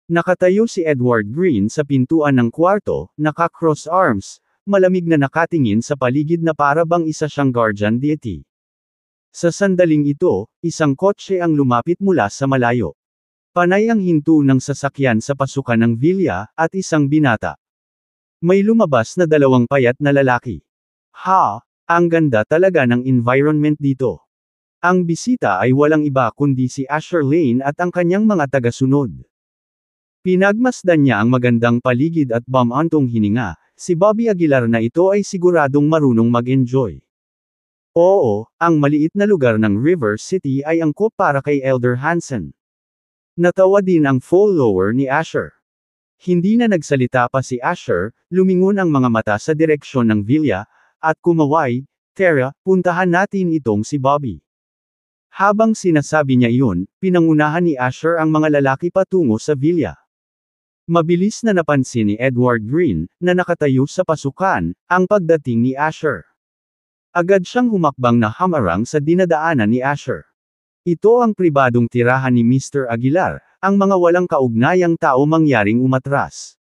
A: Nakatayo si Edward Green sa pintuan ng kwarto, naka-cross arms, malamig na nakatingin sa paligid na para bang isa siyang guardian deity. Sa sandaling ito, isang kotse ang lumapit mula sa malayo. Panay ang hinto ng sasakyan sa pasukan ng villa, at isang binata. May lumabas na dalawang payat na lalaki. Ang ganda talaga ng environment dito. Ang bisita ay walang iba kundi si Asher Lane at ang kanyang mga tagasunod. Pinagmasdan niya ang magandang paligid at bumantong hininga, si Bobby Aguilar na ito ay siguradong marunong mag-enjoy. Oo, ang maliit na lugar ng River City ay angkop para kay Elder Hansen. Natawa din ang follower ni Asher. Hindi na nagsalita pa si Asher, lumingon ang mga mata sa direksyon ng villa, at kumaway, "Tara, puntahan natin itong si Bobby." Habang sinasabi niya iyon, pinangunahan ni Asher ang mga lalaki patungo sa villa. Mabilis na napansin ni Edward Green, na nakatayo sa pasukan, ang pagdating ni Asher. Agad siyang humakbang na hamarang sa dinadaanan ni Asher. Ito ang pribadong tirahan ni Mr. Aguilar, ang mga walang kaugnayang tao mangyaring umatras.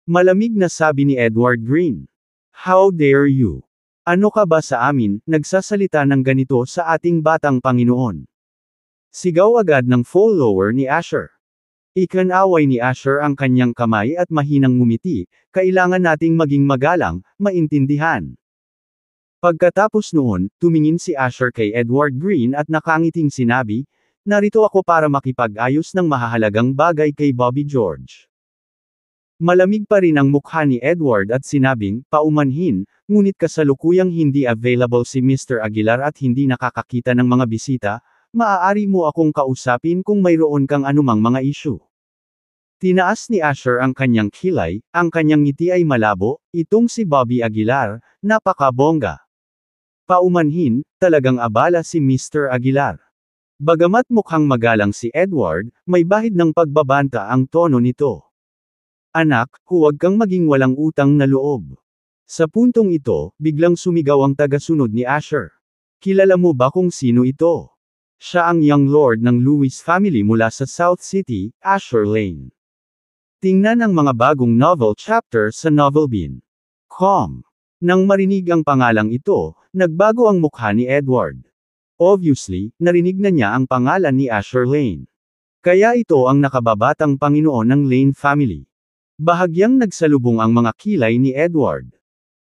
A: Malamig na sabi ni Edward Green. "How dare you? Ano ka ba sa amin, nagsasalita ng ganito sa ating batang Panginoon?" Sigaw agad ng follower ni Asher. Ikinaway ni Asher ang kanyang kamay at mahinang ngumiti, "Kailangan nating maging magalang, maintindihan. Pagkatapos noon, tumingin si Asher kay Edward Green at nakangiting sinabi, "Narito ako para makipag-ayos ng mahahalagang bagay kay Bobby George." Malamig pa rin ang mukha ni Edward at sinabing, "Paumanhin, ngunit kasalukuyang hindi available si Mr. Aguilar at hindi nakakakita ng mga bisita, maaari mo akong kausapin kung mayroon kang anumang mga issue." Tinaas ni Asher ang kanyang kilay, ang kanyang ngiti ay malabo, "Itong si Bobby Aguilar, napakabongga." Paumanhin, talagang abala si Mr. Aguilar. Bagamat mukhang magalang si Edward, may bahid ng pagbabanta ang tono nito. "Anak, huwag kang maging walang utang na loob." Sa puntong ito, biglang sumigaw ang tagasunod ni Asher. "Kilala mo ba kung sino ito?" Siya ang young lord ng Lewis family mula sa South City, Asher Lane. Tingnan ang mga bagong novel chapter sa Novelbean.com. Nang marinig ang pangalang ito, nagbago ang mukha ni Edward. Obviously, narinig na niya ang pangalan ni Asher Lane. Kaya ito ang nakababatang Panginoon ng Lane family. Bahagyang nagsalubong ang mga kilay ni Edward.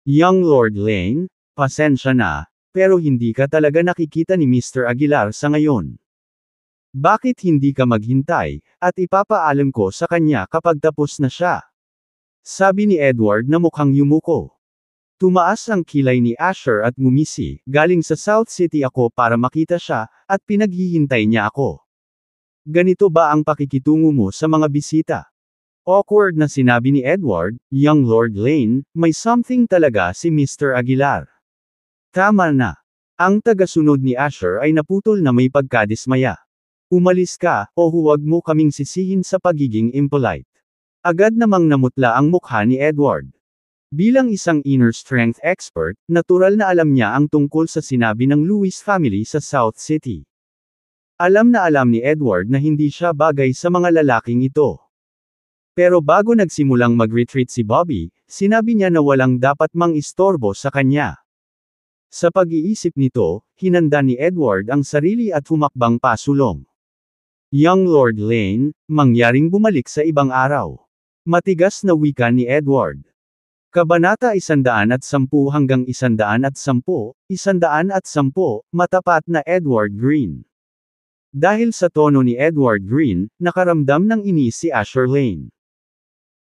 A: "Young Lord Lane, pasensya na, pero hindi ka talaga nakikita ni Mr. Aguilar sa ngayon. Bakit hindi ka maghintay, at ipapaalam ko sa kanya kapag tapos na siya?" Sabi ni Edward na mukhang yumuko. Tumaas ang kilay ni Asher at ngumisi, "Galing sa South City ako para makita siya, at pinaghihintay niya ako. Ganito ba ang pakikitungo mo sa mga bisita?" Awkward na sinabi ni Edward, "Young Lord Lane, may something talaga si Mr. Aguilar." "Tama na." Ang tagasunod ni Asher ay naputol na may pagkadismaya. "Umalis ka, o huwag mo kaming sisihin sa pagiging impolite." Agad namang namutla ang mukha ni Edward. Bilang isang inner strength expert, natural na alam niya ang tungkol sa sinabi ng Lewis family sa South City. Alam na alam ni Edward na hindi siya bagay sa mga lalaking ito. Pero bago nagsimulang mag-retreat si Bobby, sinabi niya na walang dapat mang-istorbo sa kanya. Sa pag-iisip nito, hinanda ni Edward ang sarili at humakbang pasulong. "Young Lord Lane, mangyaring bumalik sa ibang araw." Matigas na wika ni Edward. Kabanata 110 hanggang 110, 110, matapat na Edward Green. Dahil sa tono ni Edward Green, nakaramdam ng inis si Asher Lane.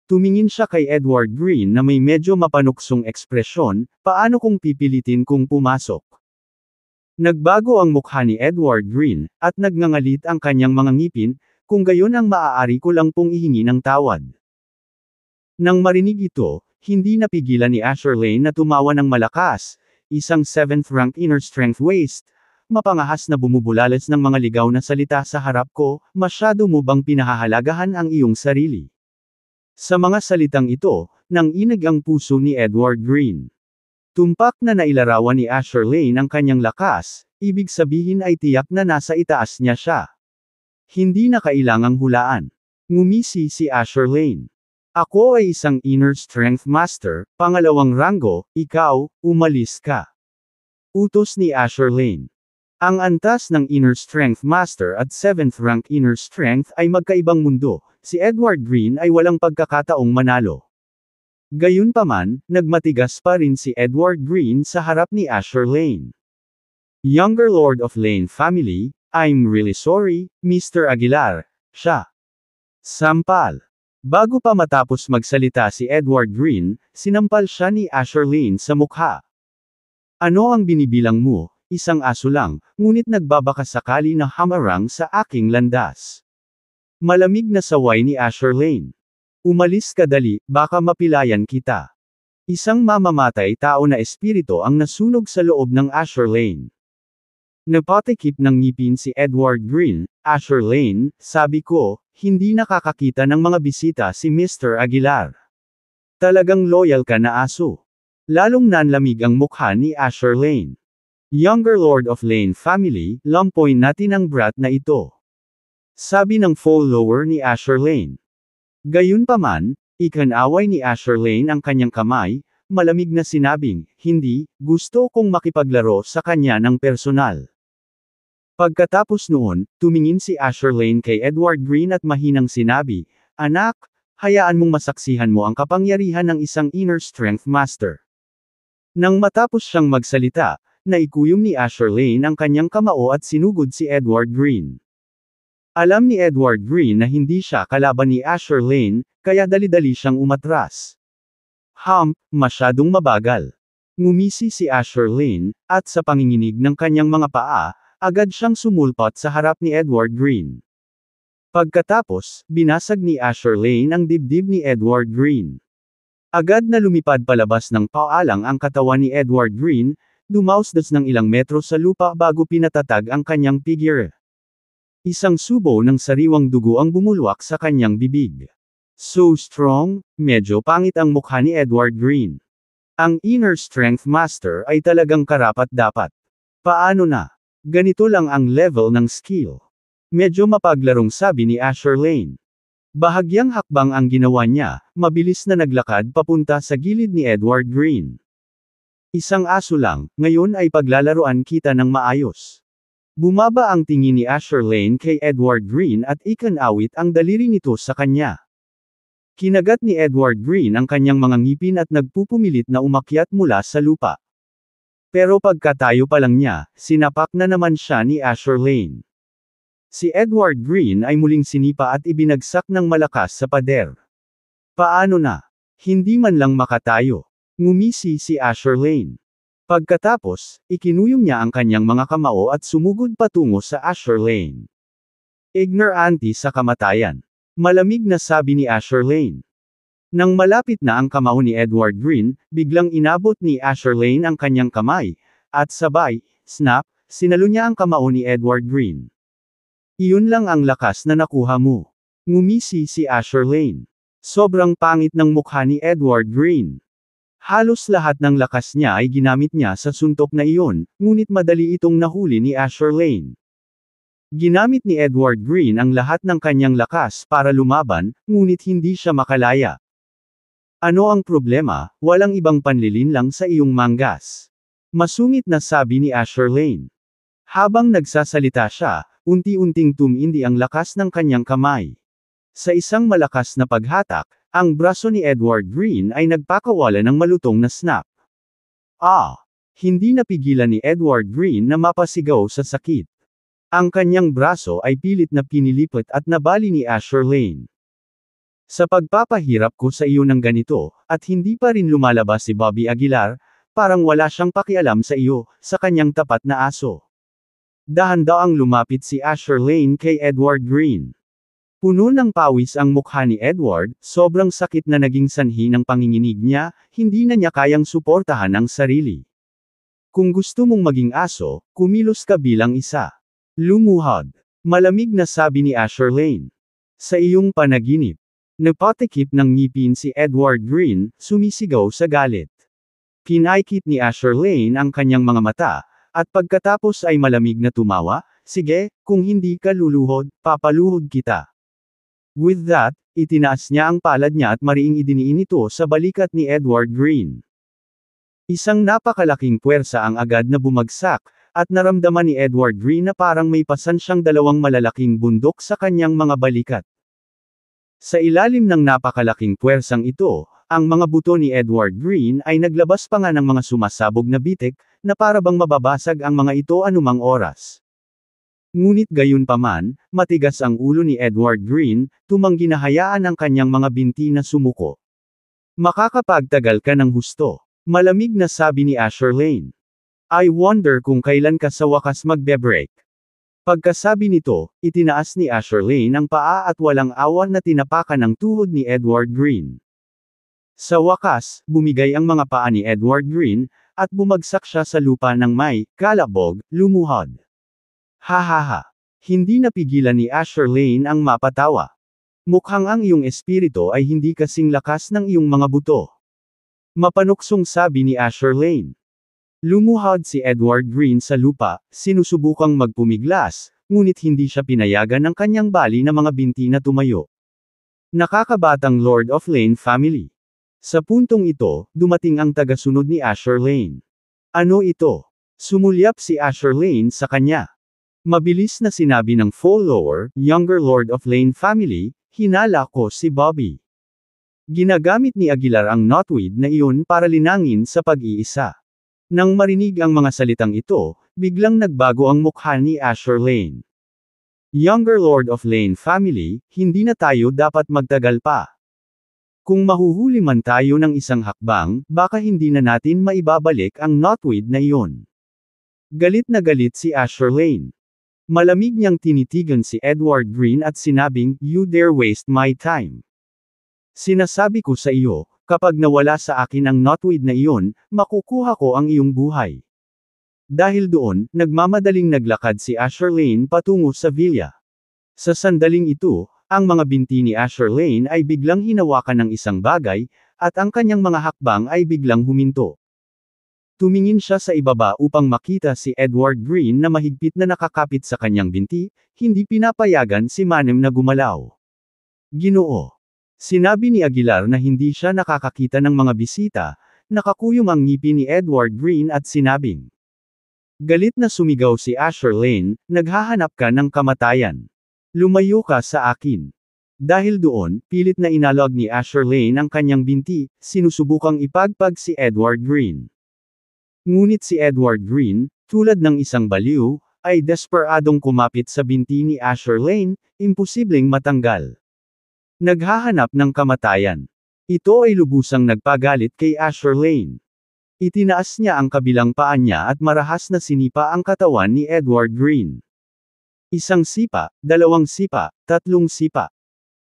A: Tumingin siya kay Edward Green na may medyo mapanuksong ekspresyon, "Paano kung pipilitin kung pumasok?" Nagbago ang mukha ni Edward Green, at nagngangalit ang kanyang mga ngipin, "Kung gayon ang maaari ko lang pong ihingi ng tawad." Nang marinig ito, hindi napigilan ni Asher Lane na tumawa ng malakas, isang 7th rank inner strength waist, mapangahas na bumubulalas ng mga ligaw na salita sa harap ko, "Masyado mo bang pinahahalagahan ang iyong sarili?" Sa mga salitang ito, nanginig ang puso ni Edward Green. Tumpak na nailarawan ni Asher Lane ang kanyang lakas, ibig sabihin ay tiyak na nasa itaas niya siya. Hindi na kailangang hulaan. Ngumisi si Asher Lane. "Ako ay isang inner strength master, pangalawang ranggo, ikaw, umalis ka." Utos ni Asher Lane. Ang antas ng inner strength master at 7th rank inner strength ay magkaibang mundo, si Edward Green ay walang pagkakataong manalo. Gayunpaman, nagmatigas pa rin si Edward Green sa harap ni Asher Lane. "Younger Lord of Lane family, I'm really sorry, Mr. Aguilar." Siya. Sampal. Bago pa matapos magsalita si Edward Green, sinampal siya ni Asher Lane sa mukha. "Ano ang binibilang mo? Isang aso lang, ngunit nagbabaka sakali na hamarang sa aking landas." Malamig na saway ni Asher Lane. "Umalis ka dali, baka mapilayan kita." Isang mamamatay tao na espiritu ang nasunog sa loob ng Asher Lane. Napatikip ng ngipin si Edward Green, "Asher Lane, sabi ko, hindi nakakakita ng mga bisita si Mr. Aguilar. Talagang loyal ka na aso." Lalong nanlamig ang mukha ni Asher Lane. "Younger Lord of Lane family, lampoy natin ang brat na ito." Sabi ng follower ni Asher Lane. Gayunpaman, ikinaway ni Asher Lane ang kanyang kamay, malamig na sinabing, "Hindi, gusto kong makipaglaro sa kanya ng personal." Pagkatapos noon, tumingin si Asher Lane kay Edward Green at mahinang sinabi, "Anak, hayaan mong masaksihan mo ang kapangyarihan ng isang inner strength master." Nang matapos siyang magsalita, naikuyom ni Asher Lane ang kanyang kamao at sinugod si Edward Green. Alam ni Edward Green na hindi siya kalaban ni Asher Lane, kaya dali-dali siyang umatras. Masyadong mabagal. Ngumisi si Asher Lane, at sa panginginig ng kanyang mga paa, agad siyang sumulpot sa harap ni Edward Green. Pagkatapos, binasag ni Asher Lane ang dibdib ni Edward Green. Agad na lumipad palabas ng paalang ang katawan ni Edward Green, dumausdas ng ilang metro sa lupa bago pinatatag ang kanyang figure. Isang subo ng sariwang dugo ang bumulwak sa kanyang bibig. So strong, medyo pangit ang mukha ni Edward Green. Ang Inner Strength Master ay talagang karapat-dapat. Paano na? Ganito lang ang level ng skill. Medyo mapaglarong sabi ni Asher Lane. Bahagyang hakbang ang ginawa niya, mabilis na naglakad papunta sa gilid ni Edward Green. Isang aso lang, ngayon ay paglalaruan kita ng maayos. Bumaba ang tingin ni Asher Lane kay Edward Green at ikinawit ang daliri nito sa kanya. Kinagat ni Edward Green ang kanyang mga ngipin at nagpupumilit na umakyat mula sa lupa. Pero pagkatayo pa lang niya, sinapak na naman siya ni Asher Lane. Si Edward Green ay muling sinipa at ibinagsak ng malakas sa pader. Paano na? Hindi man lang makatayo. Ngumisi si Asher Lane. Pagkatapos, ikinuyom niya ang kanyang mga kamao at sumugod patungo sa Asher Lane. Ignorante sa kamatayan. Malamig na sabi ni Asher Lane. Nang malapit na ang kamao ni Edward Green, biglang inabot ni Asher Lane ang kanyang kamay, at sabay, snap, sinalo niya ang kamao ni Edward Green. Iyon lang ang lakas na nakuha mo. Ngumisi si Asher Lane. Sobrang pangit ng mukha ni Edward Green. Halos lahat ng lakas niya ay ginamit niya sa suntok na iyon, ngunit madali itong nahuli ni Asher Lane. Ginamit ni Edward Green ang lahat ng kanyang lakas para lumaban, ngunit hindi siya makalaya. Ano ang problema? Walang ibang panlilin lang sa iyong manggas. Masungit na sabi ni Asher Lane. Habang nagsasalita siya, unti-unting tumindi ang lakas ng kanyang kamay. Sa isang malakas na paghatak, ang braso ni Edward Green ay nagpakawala ng malutong na snap. Hindi napigilan ni Edward Green na mapasigaw sa sakit. Ang kanyang braso ay pilit na pinilipot at nabali ni Asher Lane. Sa pagpapahirap ko sa iyo ng ganito, at hindi pa rin lumalabas si Bobby Aguilar, parang wala siyang pakialam sa iyo, sa kanyang tapat na aso. Dahan-daang lumapit si Asher Lane kay Edward Green. Puno ng pawis ang mukha ni Edward, sobrang sakit na naging sanhi ng panginginig niya, hindi na niya kayang suportahan ang sarili. Kung gusto mong maging aso, kumilos ka bilang isa. Lumuhod. Malamig na sabi ni Asher Lane. Sa iyong panaginip. Napatikip ng ngipin si Edward Green, sumisigaw sa galit. Kinaikit ni Asher Lane ang kanyang mga mata, at pagkatapos ay malamig na tumawa, sige, kung hindi ka luluhod, papaluhod kita. With that, itinaas niya ang palad niya at mariing idiniin ito sa balikat ni Edward Green. Isang napakalaking puwersa ang agad na bumagsak, at naramdaman ni Edward Green na parang may pasan siyang dalawang malalaking bundok sa kanyang mga balikat. Sa ilalim ng napakalaking puwersang ito, ang mga buto ni Edward Green ay naglabas pa nga ng mga sumasabog na bitik, na parabang mababasag ang mga ito anumang oras. Ngunit gayunpaman, matigas ang ulo ni Edward Green, tumanggi na hayaan ang kanyang mga binti na sumuko. Makakapagtagal ka ng husto. Malamig na sabi ni Asher Lane. I wonder kung kailan ka sa wakas magbe-break. Pagkasabi nito, itinaas ni Asher Lane ang paa at walang awan na tinapakan ang tuhod ni Edward Green. Sa wakas, bumigay ang mga paa ni Edward Green, at bumagsak siya sa lupa ng may kalabog, lumuhod. Hahaha. Hindi napigilan ni Asher Lane ang mapatawa. Mukhang ang iyong espiritu ay hindi kasing lakas ng iyong mga buto. Mapanuksong sabi ni Asher Lane. Lumuhod si Edward Green sa lupa, sinusubukang magpumiglas, ngunit hindi siya pinayagan ng kanyang bali na mga binti na tumayo. Nakakabatang Lord of Lane family. Sa puntong ito, dumating ang tagasunod ni Asher Lane. Ano ito? Sumulyap si Asher Lane sa kanya. Mabilis na sinabi ng follower, younger Lord of Lane family, hinala ko si Bobby. Ginagamit ni Aguilar ang knotweed na iyon para linangin sa pag-iisa. Nang marinig ang mga salitang ito, biglang nagbago ang mukha ni Asher Lane. Younger Lord of Lane family, hindi na tayo dapat magtagal pa. Kung mahuhuli man tayo ng isang hakbang, baka hindi na natin maibabalik ang knotweed na iyon. Galit na galit si Asher Lane. Malamig niyang tinitigan si Edward Green at sinabing, "You dare waste my time. Sinasabi ko sa iyo, kapag nawala sa akin ang knotweed na iyon, makukuha ko ang iyong buhay." Dahil doon, nagmamadaling naglakad si Asher Lane patungo sa villa. Sa sandaling ito, ang mga binti ni Asher Lane ay biglang hinawakan ng isang bagay, at ang kanyang mga hakbang ay biglang huminto. Tumingin siya sa ibaba upang makita si Edward Green na mahigpit na nakakapit sa kanyang binti, hindi pinapayagan si Manem na gumalaw. "Ginoo." Sinabi ni Aguilar na hindi siya nakakakita ng mga bisita, nakakuyom ang ngipin ni Edward Green at sinabing. Galit na sumigaw si Asher Lane, "Naghahanap ka ng kamatayan. Lumayo ka sa akin." Dahil doon, pilit na inalog ni Asher Lane ang kanyang binti, sinusubukang ipagpag si Edward Green. Ngunit si Edward Green, tulad ng isang baliw, ay desperadong kumapit sa binti ni Asher Lane, imposibleng matanggal. Naghahanap ng kamatayan. Ito ay lubusang nagpagalit kay Asher Lane. Itinaas niya ang kabilang paa niya at marahas na sinipa ang katawan ni Edward Green. Isang sipa, dalawang sipa, tatlong sipa.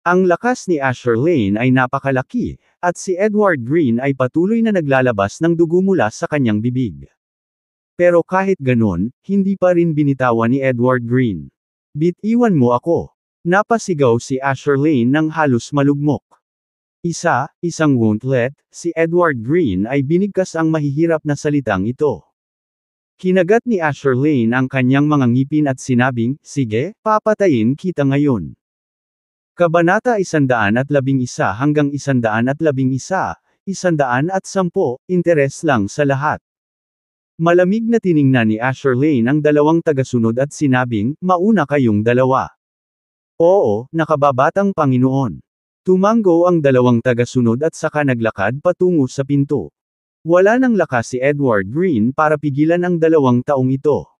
A: Ang lakas ni Asher Lane ay napakalaki, at si Edward Green ay patuloy na naglalabas ng dugo mula sa kanyang bibig. Pero kahit ganon, hindi pa rin binitawan ni Edward Green. "Bitiwan mo ako." Napasigaw si Asher Lane nang halos malugmok. Isang won't let, si Edward Green ay binigkas ang mahihirap na salitang ito. Kinagat ni Asher Lane ang kanyang mga ngipin at sinabing, "Sige, papatayin kita ngayon." Kabanata 111 hanggang 111, 110, interes lang sa lahat. Malamig na tiningnan ni Asher Lane ang dalawang tagasunod at sinabing, "Mauna kayong dalawa." "Oo, nakababatang Panginoon." Tumango ang dalawang tagasunod at saka naglakad patungo sa pinto. Wala nang lakas si Edward Green para pigilan ang dalawang taong ito.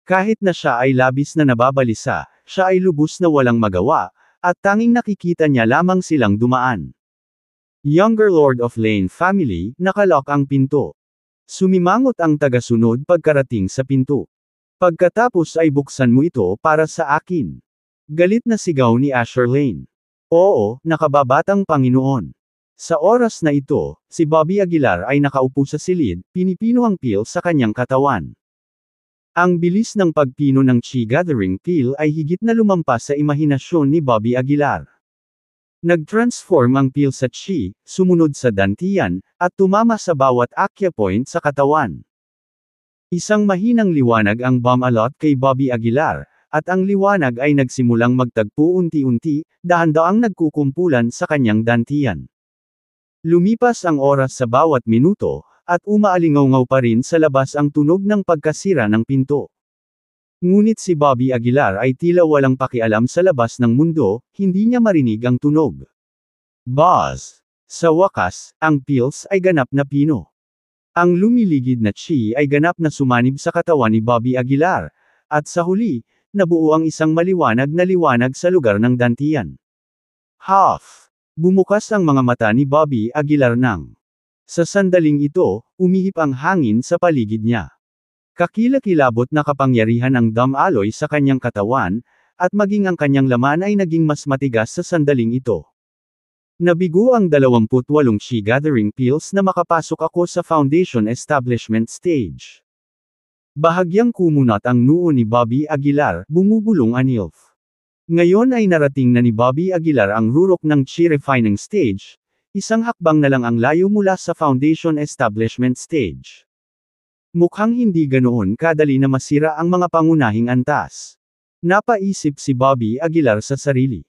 A: Kahit na siya ay labis na nababalisa, siya ay lubos na walang magawa, at tanging nakikita niya lamang silang dumaan. Younger Lord of Lane family, nakalock ang pinto. Sumimangot ang tagasunod pagkarating sa pinto. "Pagkatapos ay buksan mo ito para sa akin." Galit na sigaw ni Asher Lane. "Oo, nakababatang Panginoon." Sa oras na ito, si Bobby Aguilar ay nakaupo sa silid, pinipino ang peel sa kanyang katawan. Ang bilis ng pagpino ng chi gathering peel ay higit na lumampas sa imahinasyon ni Bobby Aguilar. Nag-transform ang peel sa chi, sumunod sa dantian, at tumama sa bawat acupoint sa katawan. Isang mahinang liwanag ang bumalot kay Bobby Aguilar, at ang liwanag ay nagsimulang magtagpo unti-unti, dahan-daang nagkukumpulan sa kanyang dantian. Lumipas ang oras sa bawat minuto, at umaalingaw pa rin sa labas ang tunog ng pagkasira ng pinto. Ngunit si Bobby Aguilar ay tila walang pakialam sa labas ng mundo, hindi niya marinig ang tunog. Buzz! Sa wakas, ang pills ay ganap na pino. Ang lumiligid na chi ay ganap na sumanib sa katawan ni Bobby Aguilar, at sa huli, nabuo ang isang maliwanag na liwanag sa lugar ng dantian. Huff! Bumukas ang mga mata ni Bobby Aguilar nang. Sa sandaling ito, umihip ang hangin sa paligid niya. Kakilakilabot na kapangyarihan ang dumb alloy sa kanyang katawan, at maging ang kanyang laman ay naging mas matigas sa sandaling ito. Nabigo ang 28 chi gathering pills na makapasok ako sa foundation establishment stage. Bahagyang kumunat ang noo ni Bobby Aguilar, bumubulong anilf. Ngayon ay narating na ni Bobby Aguilar ang rurok ng chi refining stage, isang hakbang na lang ang layo mula sa foundation establishment stage. Mukhang hindi ganoon kadali na masira ang mga pangunahing antas. Napaisip si Bobby Aguilar sa sarili.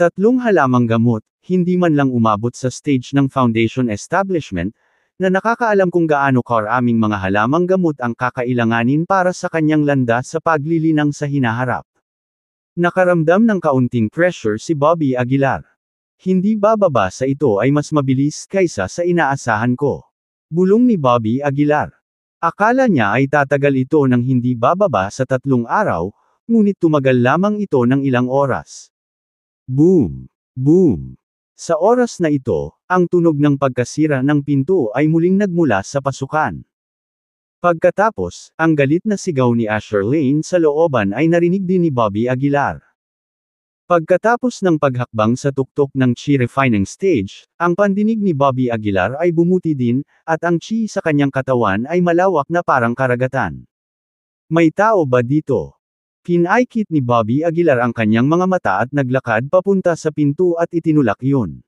A: 3 halamang gamot, hindi man lang umabot sa stage ng foundation establishment, na nakakaalam kung gaano karaming mga halamang gamot ang kakailanganin para sa kanyang landas sa paglilinang sa hinaharap. Nakaramdam ng kaunting pressure si Bobby Aguilar. Hindi bababa sa ito ay mas mabilis kaysa sa inaasahan ko. Bulong ni Bobby Aguilar. Akala niya ay tatagal ito ng hindi bababa sa 3 araw, ngunit tumagal lamang ito ng ilang oras. Boom! Boom! Sa oras na ito, ang tunog ng pagkasira ng pinto ay muling nagmula sa pasukan. Pagkatapos, ang galit na sigaw ni Asher Lane sa looban ay narinig din ni Bobby Aguilar. Pagkatapos ng paghakbang sa tuktok ng chi refining stage, ang pandinig ni Bobby Aguilar ay bumuti din, at ang chi sa kanyang katawan ay malawak na parang karagatan. May tao ba dito? Pinaikit ni Bobby Aguilar ang kanyang mga mata at naglakad papunta sa pinto at itinulak yun.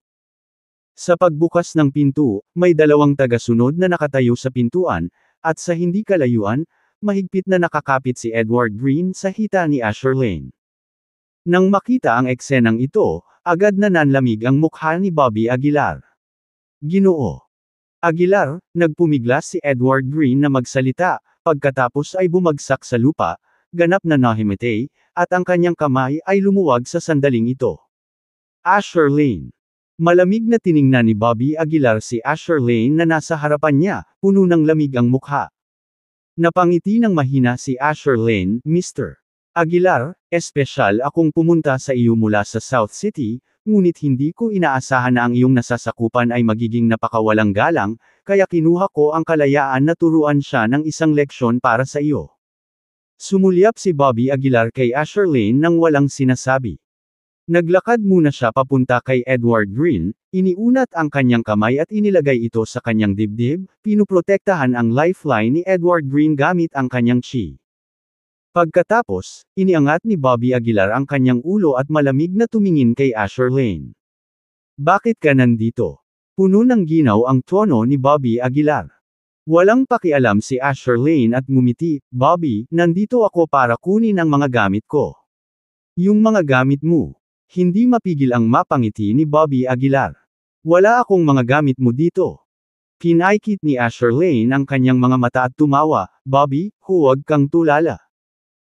A: Sa pagbukas ng pinto, may 2 tagasunod na nakatayo sa pintuan, at sa hindi kalayuan, mahigpit na nakakapit si Edward Green sa hita ni Asher Lane. Nang makita ang eksenang ito, agad na nanlamig ang mukha ni Bobby Aguilar. Ginoo Aguilar, nagpumiglas si Edward Green na magsalita, pagkatapos ay bumagsak sa lupa, ganap na nahimatay, at ang kanyang kamay ay lumuwag sa sandaling ito. Asher Lane. Malamig na tiningnan ni Bobby Aguilar si Asher Lane na nasa harapan niya, puno ng lamig ang mukha. Napangiti ng mahina si Asher Lane, Mr. Aguilar, espesyal akong pumunta sa iyo mula sa South City, ngunit hindi ko inaasahan na ang iyong nasasakupan ay magiging napakawalang galang, kaya kinuha ko ang kalayaan na turuan siya ng isang leksyon para sa iyo. Sumulyap si Bobby Aguilar kay Asher Lane nang walang sinasabi. Naglakad muna siya papunta kay Edward Green, iniunat ang kanyang kamay at inilagay ito sa kanyang dibdib, pinuprotektahan ang lifeline ni Edward Green gamit ang kanyang chi. Pagkatapos, iniangat ni Bobby Aguilar ang kanyang ulo at malamig na tumingin kay Asher Lane. Bakit ka nandito? Puno ng ginaw ang tono ni Bobby Aguilar. Walang pakialam si Asher Lane at ngumiti, Bobby, nandito ako para kunin ang mga gamit ko. Yung mga gamit mo. Hindi mapigil ang mapangiti ni Bobby Aguilar. Wala akong mga gamit mo dito. Pinaikit ni Asher Lane ang kanyang mga mata at tumawa, Bobby, huwag kang tulala.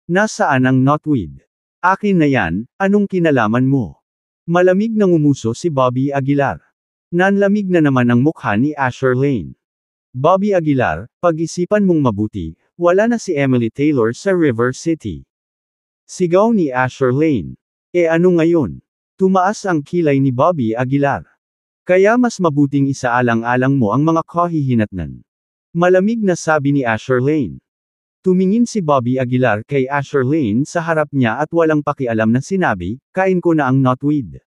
A: Nasaan ang knotweed? Akin na yan, anong kinalaman mo? Malamig na ngumuso si Bobby Aguilar. Nanlamig na naman ang mukha ni Asher Lane. Bobby Aguilar, pag-isipan mong mabuti, wala na si Emily Taylor sa River City. Sigaw ni Asher Lane. Ano ngayon? Tumaas ang kilay ni Bobby Aguilar. Kaya mas mabuting isaalang-alang mo ang mga kahihinatnan. Malamig na sabi ni Asher Lane. Tumingin si Bobby Aguilar kay Asher Lane sa harap niya at walang pakialam na sinabi, kain ko na ang knotweed.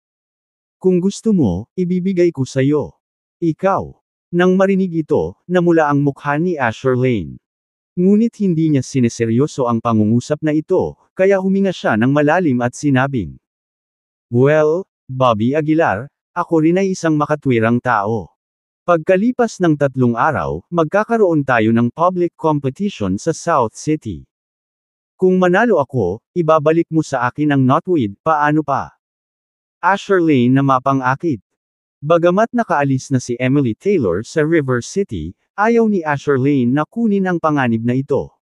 A: Kung gusto mo, ibibigay ko sa'yo. Ikaw. Nang marinig ito, namula ang mukha ni Asher Lane. Ngunit hindi niya sineseryoso ang pangungusap na ito, kaya huminga siya ng malalim at sinabing, Well, Bobby Aguilar, ako rin ay isang makatwirang tao. Pagkalipas ng 3 araw, magkakaroon tayo ng public competition sa South City. Kung manalo ako, ibabalik mo sa akin ang knotweed, paano pa? Asher Lane na mapang-akit. Bagamat nakaalis na si Emily Taylor sa River City, ayaw ni Asher Lane na kunin ang panganib na ito.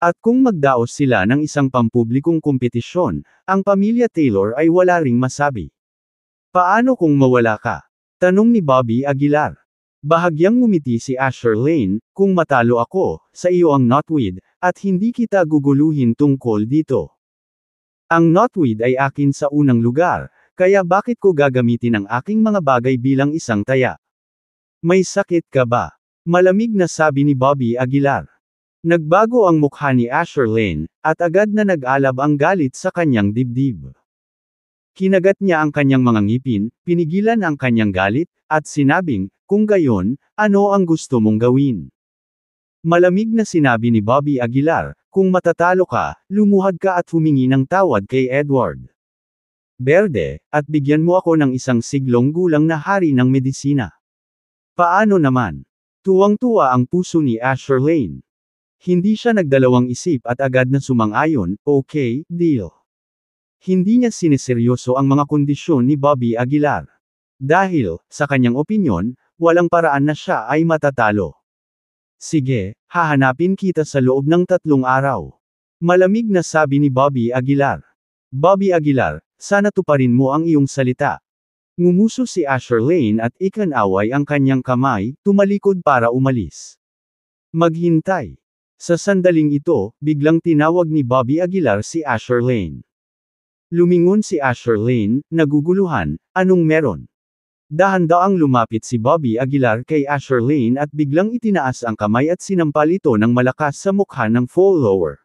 A: At kung magdaos sila ng isang pampublikong kompetisyon, ang pamilya Taylor ay wala ring masabi. Paano kung mawala ka? Tanong ni Bobby Aguilar. Bahagyang ngumiti si Asher Lane, kung matalo ako, sa iyo ang knotweed, at hindi kita guguluhin tungkol dito. Ang knotweed ay akin sa unang lugar, kaya bakit ko gagamitin ang aking mga bagay bilang isang taya? May sakit ka ba? Malamig na sabi ni Bobby Aguilar. Nagbago ang mukha ni Asher Lane, at agad na nag-alab ang galit sa kanyang dibdib. Kinagat niya ang kanyang mga ngipin, pinigilan ang kanyang galit, at sinabing, kung gayon, ano ang gusto mong gawin? Malamig na sinabi ni Bobby Aguilar, kung matatalo ka, lumuhad ka at humingi ng tawad kay Edward Berde, at bigyan mo ako ng isang siglong gulang na hari ng medisina. Paano naman? Tuwang-tuwa ang puso ni Asher Lane. Hindi siya nagdalawang isip at agad na sumang-ayon, okay, deal. Hindi niya sineseryoso ang mga kondisyon ni Bobby Aguilar. Dahil, sa kanyang opinyon, walang paraan na siya ay matatalo. Sige, hahanapin kita sa loob ng 3 araw. Malamig na sabi ni Bobby Aguilar. Bobby Aguilar, sana tuparin mo ang iyong salita. Ngumuso si Asher Lane at ikinaway ang kanyang kamay, tumalikod para umalis. Maghintay. Sa sandaling ito, biglang tinawag ni Bobby Aguilar si Asher Lane. Lumingon si Asher Lane, naguguluhan, anong meron? Dahan-daang lumapit si Bobby Aguilar kay Asher Lane at biglang itinaas ang kamay at sinampal ito ng malakas sa mukha ng follower.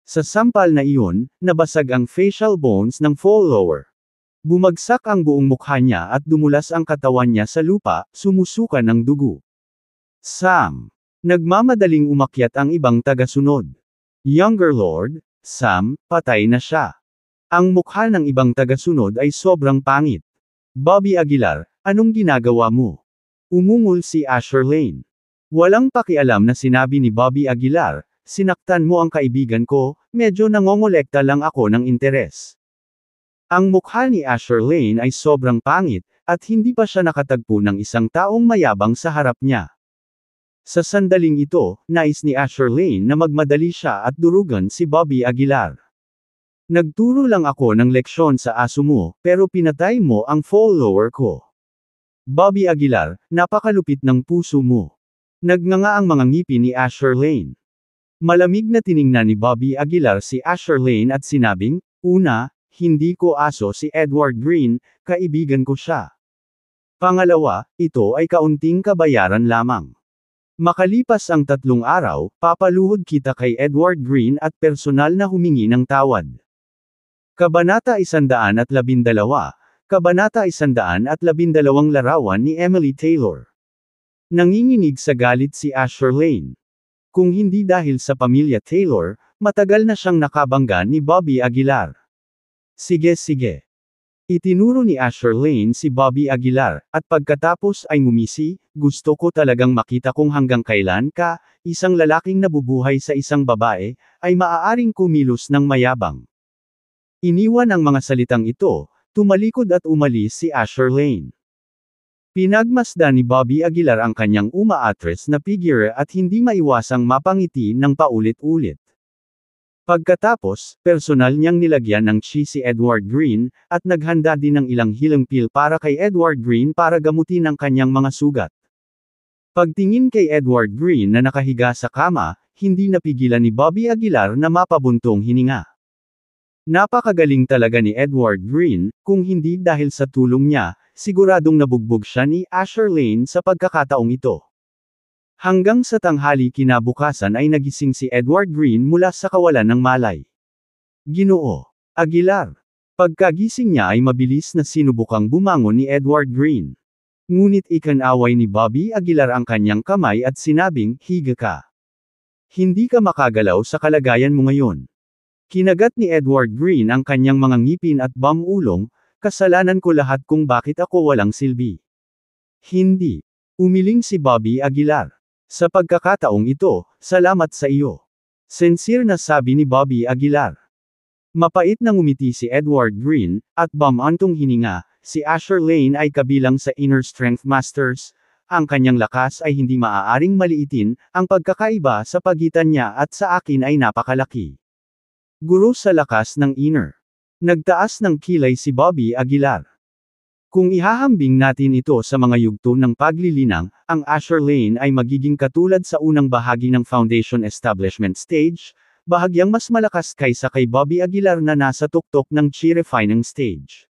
A: Sa sampal na iyon, nabasag ang facial bones ng follower. Bumagsak ang buong mukha niya at dumulas ang katawan niya sa lupa, sumusuka ng dugo. Sam. Nagmamadaling umakyat ang ibang tagasunod. Younger Lord, Sam, patay na siya. Ang mukha ng ibang tagasunod ay sobrang pangit. Bobby Aguilar, anong ginagawa mo? Umungol si Asher Lane. Walang pakialam na sinabi ni Bobby Aguilar, sinaktan mo ang kaibigan ko, medyo nangongolekta lang ako ng interes. Ang mukha ni Asher Lane ay sobrang pangit, at hindi pa siya nakatagpo ng isang taong mayabang sa harap niya. Sa sandaling ito, nais ni Asher Lane na magmadali siya at durugan si Bobby Aguilar. Nagturo lang ako ng leksyon sa aso mo, pero pinatay mo ang follower ko. Bobby Aguilar, napakalupit ng puso mo. Nagnganga ang mga ngipin ni Asher Lane. Malamig na tiningnan ni Bobby Aguilar si Asher Lane at sinabing, una, hindi ko aso si Edward Green, kaibigan ko siya. Pangalawa, ito ay kaunting kabayaran lamang. Makalipas ang 3 araw, papaluhod kita kay Edward Green at personal na humingi ng tawad. Kabanata 112, Kabanata 112 Larawan ni Emily Taylor. Nanginginig sa galit si Asher Lane. Kung hindi dahil sa pamilya Taylor, matagal na siyang nakabangga ni Bobby Aguilar. Sige. Itinuro ni Asher Lane si Bobby Aguilar, at pagkatapos ay ngumisi, gusto ko talagang makita kung hanggang kailan ka, isang lalaking nabubuhay sa isang babae, ay maaaring kumilos ng mayabang. Iniwan ang mga salitang ito, tumalikod at umalis si Asher Lane. Pinagmasdan ni Bobby Aguilar ang kanyang umaatres na figure at hindi maiwasang mapangiti ng paulit-ulit. Pagkatapos, personal niyang nilagyan ng cheese si Edward Green, at naghanda din ng ilang healing pill para kay Edward Green para gamutin ang kanyang mga sugat. Pagtingin kay Edward Green na nakahiga sa kama, hindi napigilan ni Bobby Aguilar na mapabuntong hininga. Napakagaling talaga ni Edward Green, kung hindi dahil sa tulong niya, siguradong nabugbog siya ni Asher Lane sa pagkakataong ito. Hanggang sa tanghali kinabukasan ay nagising si Edward Green mula sa kawalan ng malay. Ginoo Aguilar. Pagkagising niya ay mabilis na sinubukang bumangon ni Edward Green. Ngunit ikinaway ni Bobby Aguilar ang kanyang kamay at sinabing, higa ka. Hindi ka makagalaw sa kalagayan mo ngayon. Kinagat ni Edward Green ang kanyang mga ngipin at bamulong, kasalanan ko lahat kung bakit ako walang silbi. Hindi. Umiling si Bobby Aguilar. Sa pagkakataong ito, salamat sa iyo. Sincere na sabi ni Bobby Aguilar. Mapait na ngumiti si Edward Green, at bumantong hininga, si Asher Lane ay kabilang sa Inner Strength Masters, ang kanyang lakas ay hindi maaaring maliitin, ang pagkakaiba sa pagitan niya at sa akin ay napakalaki. Guro sa lakas ng Inner. Nagtaas ng kilay si Bobby Aguilar. Kung ihahambing natin ito sa mga yugto ng paglilinang, ang Asher Lane ay magiging katulad sa unang bahagi ng Foundation Establishment Stage, bahagyang mas malakas kaysa kay Bobby Aguilar na nasa tuktok ng Chi Refining Stage.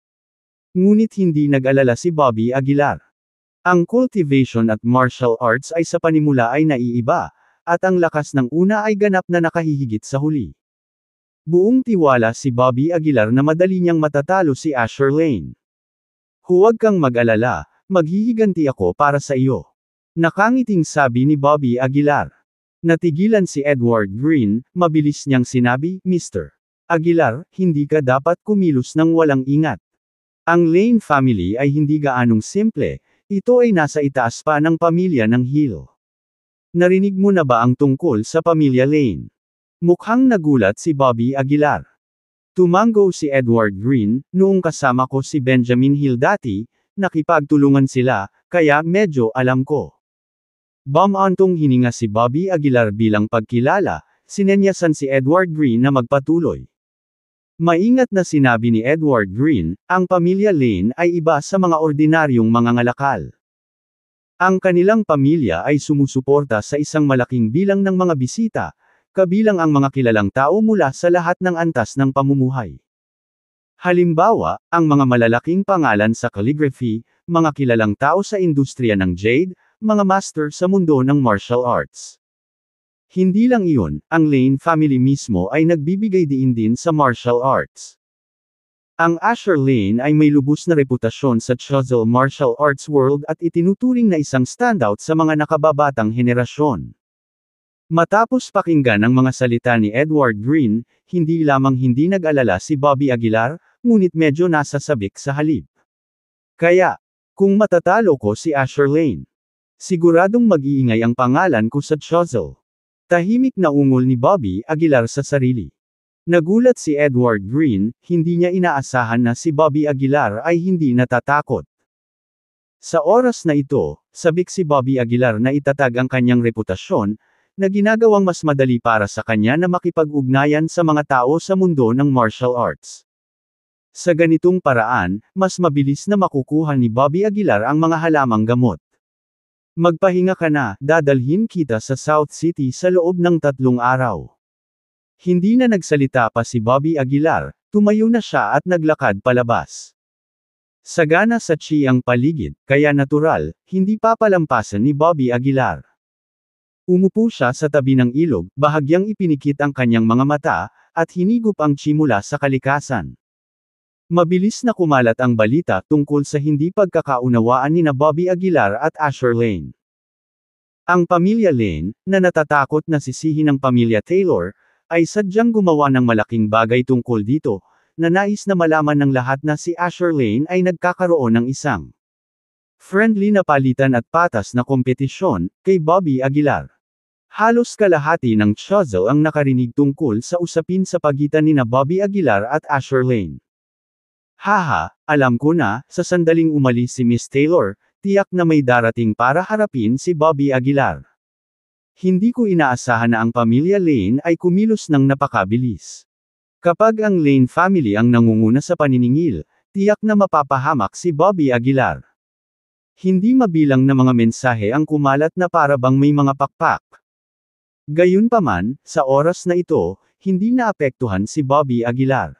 A: Ngunit hindi nag-alala si Bobby Aguilar. Ang cultivation at martial arts ay sa panimula ay naiiba, at ang lakas ng una ay ganap na nakahihigit sa huli. Buong tiwala si Bobby Aguilar na madali niyang matatalo si Asher Lane. Huwag kang mag-alala, maghihiganti ako para sa iyo. Nakangiting sabi ni Bobby Aguilar. Natigilan si Edward Green, mabilis niyang sinabi, Mr. Aguilar, hindi ka dapat kumilos ng walang ingat. Ang Lane family ay hindi gaanong simple, ito ay nasa itaas pa ng pamilya ng Hill. Narinig mo na ba ang tungkol sa pamilya Lane? Mukhang nagulat si Bobby Aguilar. Tumango si Edward Green, noong kasama ko si Benjamin Hill dati, nakipagtulungan sila, kaya medyo alam ko. Bumantong hininga si Bobby Aguilar bilang pagkilala, sinenyasan si Edward Green na magpatuloy. Maingat na sinabi ni Edward Green, ang pamilya Lane ay iba sa mga ordinaryong mangangalakal. Ang kanilang pamilya ay sumusuporta sa isang malaking bilang ng mga bisita, kabilang ang mga kilalang tao mula sa lahat ng antas ng pamumuhay. Halimbawa, ang mga malalaking pangalan sa calligraphy, mga kilalang tao sa industriya ng jade, mga master sa mundo ng martial arts. Hindi lang iyon, ang Lane family mismo ay nagbibigay diin din sa martial arts. Ang Asher Lane ay may lubos na reputasyon sa Chozel martial arts world at itinuturing na isang standout sa mga nakababatang henerasyon. Matapos pakinggan ang mga salita ni Edward Green, hindi lamang hindi nag-alala si Bobby Aguilar, ngunit medyo nasasabik sa halip. Kaya, kung matatalo ko si Asher Lane, siguradong mag-iingay ang pangalan ko sa Chozel. Tahimik na ungol ni Bobby Aguilar sa sarili. Nagulat si Edward Green, hindi niya inaasahan na si Bobby Aguilar ay hindi natatakot. Sa oras na ito, sabik si Bobby Aguilar na itatag ang kanyang reputasyon, na ginagawang mas madali para sa kanya na makipag-ugnayan sa mga tao sa mundo ng martial arts. Sa ganitong paraan, mas mabilis na makukuha ni Bobby Aguilar ang mga halamang gamot. Magpahinga ka na, dadalhin kita sa South City sa loob ng 3 araw. Hindi na nagsalita pa si Bobby Aguilar, tumayo na siya at naglakad palabas. Sagana sa chi ang paligid, kaya natural, hindi papalampasan ni Bobby Aguilar. Umupo siya sa tabi ng ilog, bahagyang ipinikit ang kanyang mga mata, at hinigup ang chi mula sa kalikasan. Mabilis na kumalat ang balita tungkol sa hindi pagkakaunawaan ni Bobby Aguilar at Asher Lane. Ang pamilya Lane, na natatakot na sisihin ng pamilya Taylor, ay sadyang gumawa ng malaking bagay tungkol dito, na nais na malaman ng lahat na si Asher Lane ay nagkakaroon ng isang friendly na palitan at patas na kompetisyon, kay Bobby Aguilar. Halos kalahati ng Chozel ang nakarinig tungkol sa usapin sa pagitan ni Bobby Aguilar at Asher Lane. Haha, alam ko na, sa sandaling umalis si Miss Taylor, tiyak na may darating para harapin si Bobby Aguilar. Hindi ko inaasahan na ang pamilya Lane ay kumilos ng napakabilis. Kapag ang Lane family ang nangunguna sa paniningil, tiyak na mapapahamak si Bobby Aguilar. Hindi mabilang na mga mensahe ang kumalat na para bang may mga pakpak. Gayunpaman, sa oras na ito, hindi naapektuhan si Bobby Aguilar.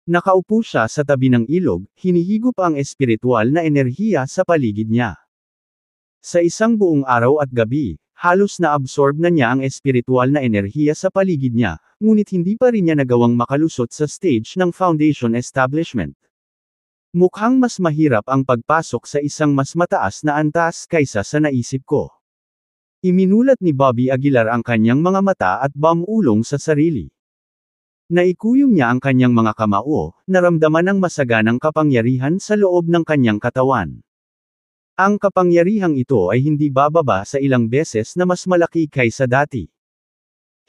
A: Nakaupo siya sa tabi ng ilog, hinihigop ang espiritual na enerhiya sa paligid niya. Sa isang buong araw at gabi, halos na-absorb na niya ang espiritual na enerhiya sa paligid niya, ngunit hindi pa rin niya nagawang makalusot sa stage ng foundation establishment. Mukhang mas mahirap ang pagpasok sa isang mas mataas na antas kaysa sa naisip ko. Iminulat ni Bobby Aguilar ang kanyang mga mata at bumulong sa sarili. Naikuyom niya ang kanyang mga kamao, naramdaman ang masaganang kapangyarihan sa loob ng kanyang katawan. Ang kapangyarihang ito ay hindi bababa sa ilang beses na mas malaki kaysa dati.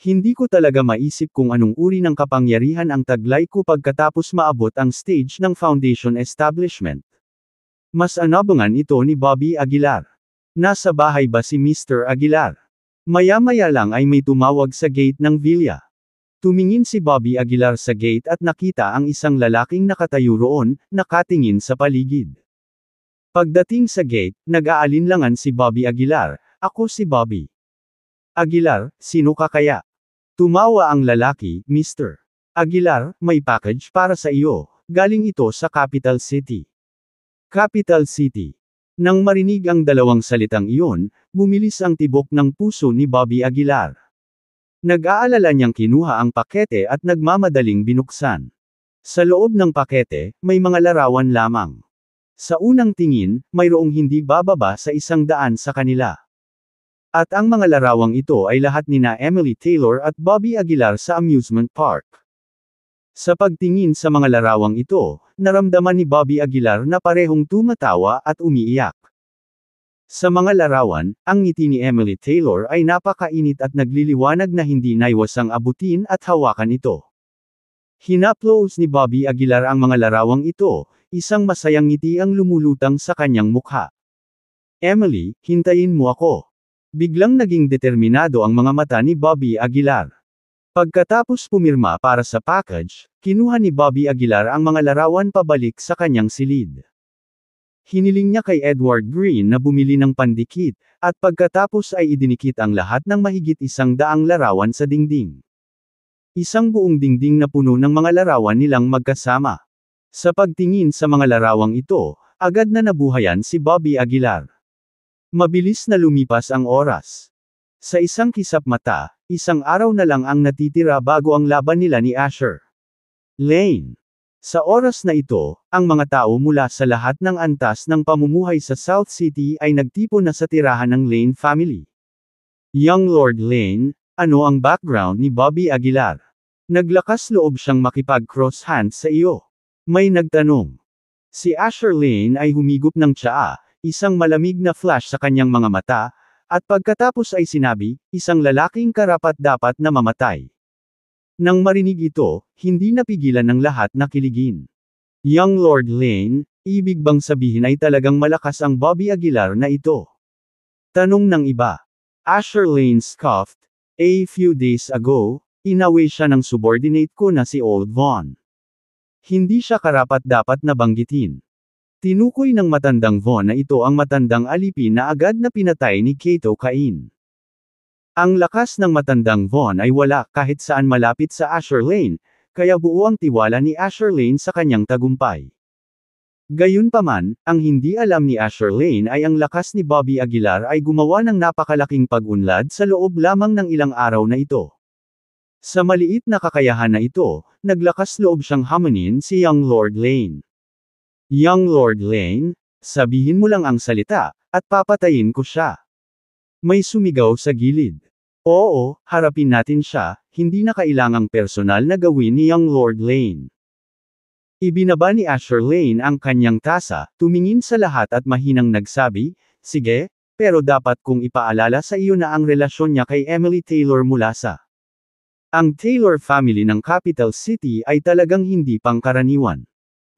A: Hindi ko talaga maisip kung anong uri ng kapangyarihan ang taglay ko pagkatapos maabot ang stage ng foundation establishment. Mas anabangan ito ni Bobby Aguilar. Nasa bahay ba si Mr. Aguilar? Maya-maya lang ay may tumawag sa gate ng villa. Tumingin si Bobby Aguilar sa gate at nakita ang isang lalaking nakatayo roon, nakatingin sa paligid. Pagdating sa gate, nag-aalinlangan si Bobby Aguilar, "Ako si Bobby Aguilar, sino ka kaya?" Tumawa ang lalaki, "Mr. Aguilar, may package para sa iyo, galing ito sa Capital City." Capital City. Nang marinig ang dalawang salitang iyon, bumilis ang tibok ng puso ni Bobby Aguilar. Nag-aalala niyang kinuha ang pakete at nagmamadaling binuksan. Sa loob ng pakete, may mga larawan lamang. Sa unang tingin, mayroong hindi bababa sa 100 sa kanila. At ang mga larawang ito ay lahat nina Emily Taylor at Bobby Aguilar sa amusement park. Sa pagtingin sa mga larawang ito, naramdaman ni Bobby Aguilar na parehong tumatawa at umiiyak. Sa mga larawan, ang ngiti ni Emily Taylor ay napakainit at nagliliwanag na hindi naiwasang abutin at hawakan ito. Hinaplos ni Bobby Aguilar ang mga larawang ito, isang masayang ngiti ang lumulutang sa kanyang mukha. "Emily, hintayin mo ako." Biglang naging determinado ang mga mata ni Bobby Aguilar. Pagkatapos pumirma para sa package, kinuha ni Bobby Aguilar ang mga larawan pabalik sa kanyang silid. Hiniling niya kay Edward Green na bumili ng pandikit, at pagkatapos ay idinikit ang lahat ng mahigit 100 larawan sa dingding. Isang buong dingding na puno ng mga larawan nilang magkasama. Sa pagtingin sa mga larawang ito, agad na nabuhayan si Bobby Aguilar. Mabilis na lumipas ang oras. Sa isang kisap mata, isang araw na lang ang natitira bago ang laban nila ni Asher Lane. Sa oras na ito, ang mga tao mula sa lahat ng antas ng pamumuhay sa South City ay nagtipon na sa tirahan ng Lane family. Young Lord Lane, ano ang background ni Bobby Aguilar? Naglakas loob siyang makipag-cross hands sa iyo. May nagtanong. Si Asher Lane ay humigop ng tsaa, isang malamig na flash sa kanyang mga mata, at pagkatapos ay sinabi, isang lalaking karapat-dapat na mamatay. Nang marinig ito, hindi napigilan ng lahat na kiligin. Young Lord Lane, ibig bang sabihin ay talagang malakas ang Bobby Aguilar na ito? Tanong ng iba. Asher Lane scoffed, a few days ago, inaway siya ng subordinate ko na si Old Vaughn. Hindi siya karapat-dapat na banggitin. Tinukoy ng matandang Vaughn na ito ang matandang alipin na agad na pinatay ni Kato Cain. Ang lakas ng matandang Vaughn ay wala kahit saan malapit sa Asher Lane, kaya buo ang tiwala ni Asher Lane sa kanyang tagumpay. Gayunpaman, ang hindi alam ni Asher Lane ay ang lakas ni Bobby Aguilar ay gumawa ng napakalaking pag-unlad sa loob lamang ng ilang araw na ito. Sa maliit na kakayahan na ito, naglakas loob siyang hamanin si Young Lord Lane. Young Lord Lane, sabihin mo lang ang salita, at papatayin ko siya. May sumigaw sa gilid. Oo, harapin natin siya, hindi na kailangang personal na gawin ni Young Lord Lane. Ibinaba ni Asher Lane ang kanyang tasa, tumingin sa lahat at mahinang nagsabi, sige, pero dapat kong ipaalala sa iyo na ang relasyon niya kay Emily Taylor mula sa ang Taylor family ng Capital City ay talagang hindi pangkaraniwan.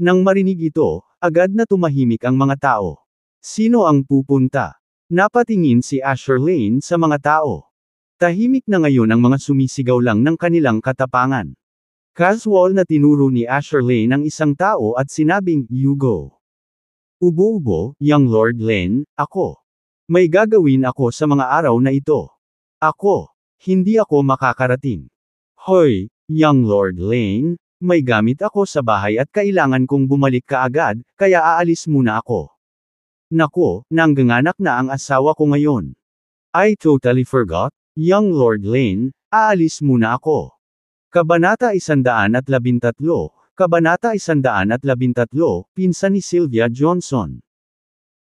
A: Nang marinig ito, agad na tumahimik ang mga tao. Sino ang pupunta? Napatingin si Asher Lane sa mga tao. Tahimik na ngayon ang mga sumisigaw lang ng kanilang katapangan. Casual na tinuro ni Asher Lane ang isang tao at sinabing, "You go." Ubo-ubo, Young Lord Lane, ako. May gagawin ako sa mga araw na ito. Ako. Hindi ako makakarating. Hoy, Young Lord Lane, may gamit ako sa bahay at kailangan kong bumalik kaagad, kaya aalis muna ako. Nako, nangganganak na ang asawa ko ngayon. I totally forgot. Young Lord Lane, aalis muna ako. Kabanata 113, Kabanata 113, pinsan ni Sylvia Johnson.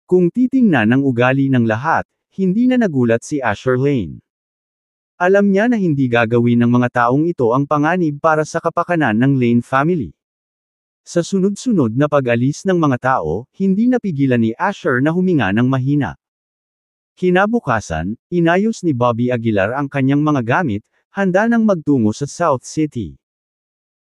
A: Kung titingnan ang ugali ng lahat, hindi na nagulat si Asher Lane. Alam niya na hindi gagawin ng mga taong ito ang panganib para sa kapakanan ng Lane family. Sa sunod-sunod na pag-alis ng mga tao, hindi napigilan ni Asher na huminga ng mahina. Kinabukasan, inayos ni Bobby Aguilar ang kanyang mga gamit, handa nang magtungo sa South City.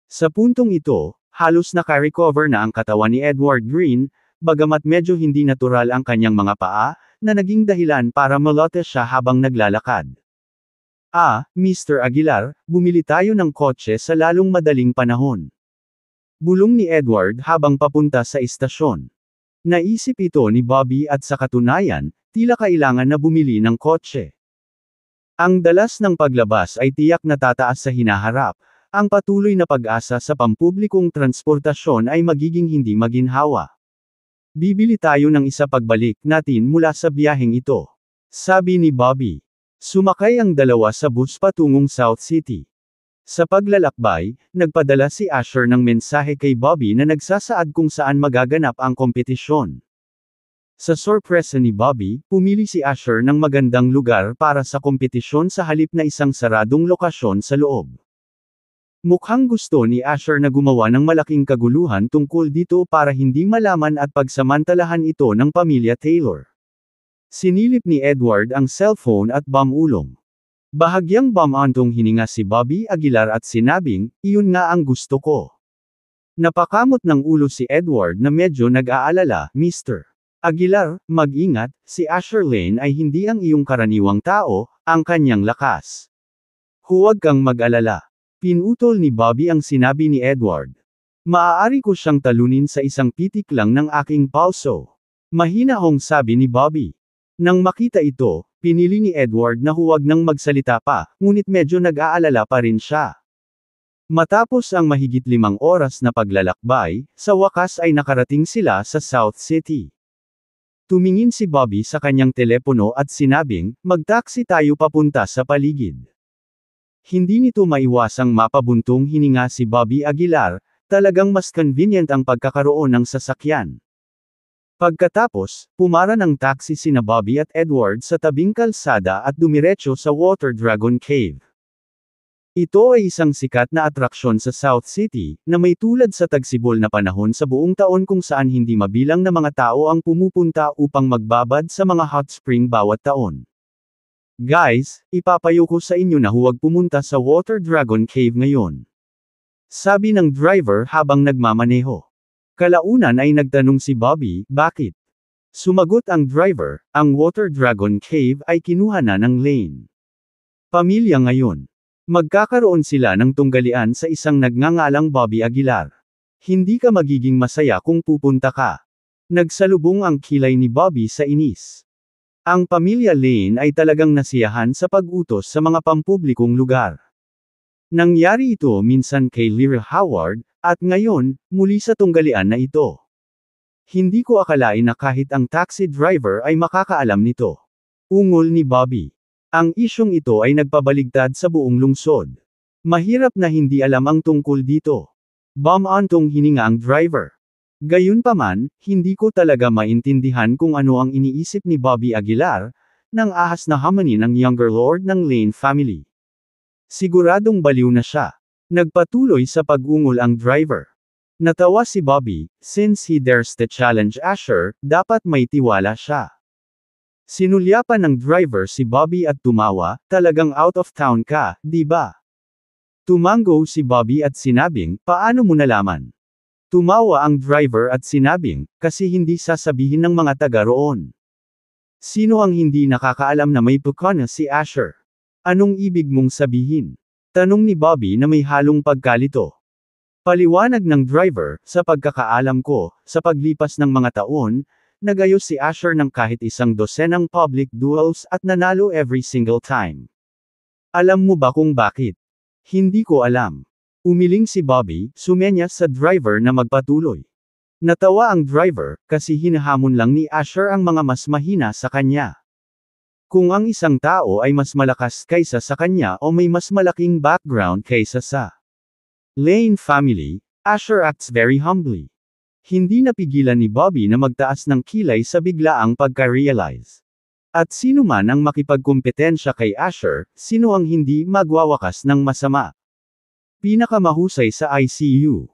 A: Sa puntong ito, halos naka-recover na ang katawan ni Edward Green, bagamat medyo hindi natural ang kanyang mga paa, na naging dahilan para malote siya habang naglalakad. Mr. Aguilar, bumili tayo ng kotse sa lalong madaling panahon. Bulong ni Edward habang papunta sa istasyon. Naisip ito ni Bobby at sa katunayan, tila kailangan na bumili ng kotse. Ang dalas ng paglabas ay tiyak na tataas sa hinaharap, ang patuloy na pag-asa sa pampublikong transportasyon ay magiging hindi maginhawa. Bibili tayo ng isa pagbalik natin mula sa biyaheng ito. Sabi ni Bobby. Sumakay ang dalawa sa bus patungong South City. Sa paglalakbay, nagpadala si Asher ng mensahe kay Bobby na nagsasaad kung saan magaganap ang kompetisyon. Sa sorpresa ni Bobby, pumili si Asher ng magandang lugar para sa kompetisyon sa halip na isang saradong lokasyon sa loob. Mukhang gusto ni Asher na gumawa ng malaking kaguluhan tungkol dito para hindi malaman at pagsamantalahan ito ng pamilya Taylor. Sinilip ni Edward ang cellphone at bumulong. Bahagyang bumantong hininga si Bobby Aguilar at sinabing, iyon nga ang gusto ko. Napakamot ng ulo si Edward na medyo nag-aalala, Mr. Aguilar, mag-ingat, si Asher Lane ay hindi ang iyong karaniwang tao, ang kanyang lakas. Huwag kang mag-alala. Pinutol ni Bobby ang sinabi ni Edward. Maaari ko siyang talunin sa isang pitik lang ng aking palso. Mahinahong sabi ni Bobby. Nang makita ito, pinili ni Edward na huwag nang magsalita pa, ngunit medyo nag-aalala pa rin siya. Matapos ang mahigit 5 oras na paglalakbay, sa wakas ay nakarating sila sa South City. Tumingin si Bobby sa kanyang telepono at sinabing, mag-taxi tayo papunta sa paligid. Hindi nito maiwasang mapabuntong hininga si Bobby Aguilar, talagang mas convenient ang pagkakaroon ng sasakyan. Pagkatapos, pumara ng taxi sina Bobby at Edward sa tabing kalsada at dumiretso sa Water Dragon Cave. Ito ay isang sikat na atraksyon sa South City, na may tulad sa tagsibol na panahon sa buong taon kung saan hindi mabilang na mga tao ang pumupunta upang magbabad sa mga hot spring bawat taon. Guys, ipapayo ko sa inyo na huwag pumunta sa Water Dragon Cave ngayon. Sabi ng driver habang nagmamaneho. Kalaunan ay nagtanong si Bobby, bakit? Sumagot ang driver, ang Water Dragon Cave ay kinuha na ng Lane. Pamilya ngayon. Magkakaroon sila ng tunggalian sa isang nagngangalang Bobby Aguilar. Hindi ka magiging masaya kung pupunta ka. Nagsalubong ang kilay ni Bobby sa inis. Ang pamilya Lane ay talagang nasiyahan sa pag-utos sa mga pampublikong lugar. Nangyari ito minsan kay Lyra Howard, at ngayon, muli sa tunggalian na ito. Hindi ko akalain na kahit ang taxi driver ay makakaalam nito. Ungol ni Bobby. Ang isyong ito ay nagpabaligtad sa buong lungsod. Mahirap na hindi alam ang tungkol dito. Bumantong hininga ang driver. Gayunpaman, hindi ko talaga maintindihan kung ano ang iniisip ni Bobby Aguilar, nang ahas na hamanin ng younger lord ng Lane family. Siguradong baliw na siya. Nagpatuloy sa pag-ungol ang driver. Natawa si Bobby, since he dares to challenge Asher, dapat may tiwala siya. Sinulyapan ng driver si Bobby at tumawa, talagang out of town ka, di ba? Tumango si Bobby at sinabing, paano mo nalaman? Tumawa ang driver at sinabing, kasi hindi sasabihin ng mga taga roon. Sino ang hindi nakakaalam na may pukana si Asher? Anong ibig mong sabihin? Tanong ni Bobby na may halong pagkalito. Paliwanag ng driver, sa pagkakaalam ko, sa paglipas ng mga taon, nagayos si Asher ng kahit 12 public duels at nanalo every single time. Alam mo ba kung bakit? Hindi ko alam. Umiling si Bobby, sumenyas sa driver na magpatuloy. Natawa ang driver, kasi hinahamon lang ni Asher ang mga mas mahina sa kanya. Kung ang isang tao ay mas malakas kaysa sa kanya o may mas malaking background kaysa sa Lane family, Asher acts very humbly. Hindi napigilan ni Bobby na magtaas ng kilay sa biglaang pagka-realize. At sino man ang makipagkumpetensya kay Asher, sino ang hindi magwawakas ng masama? Pinakamahusay sa ICU.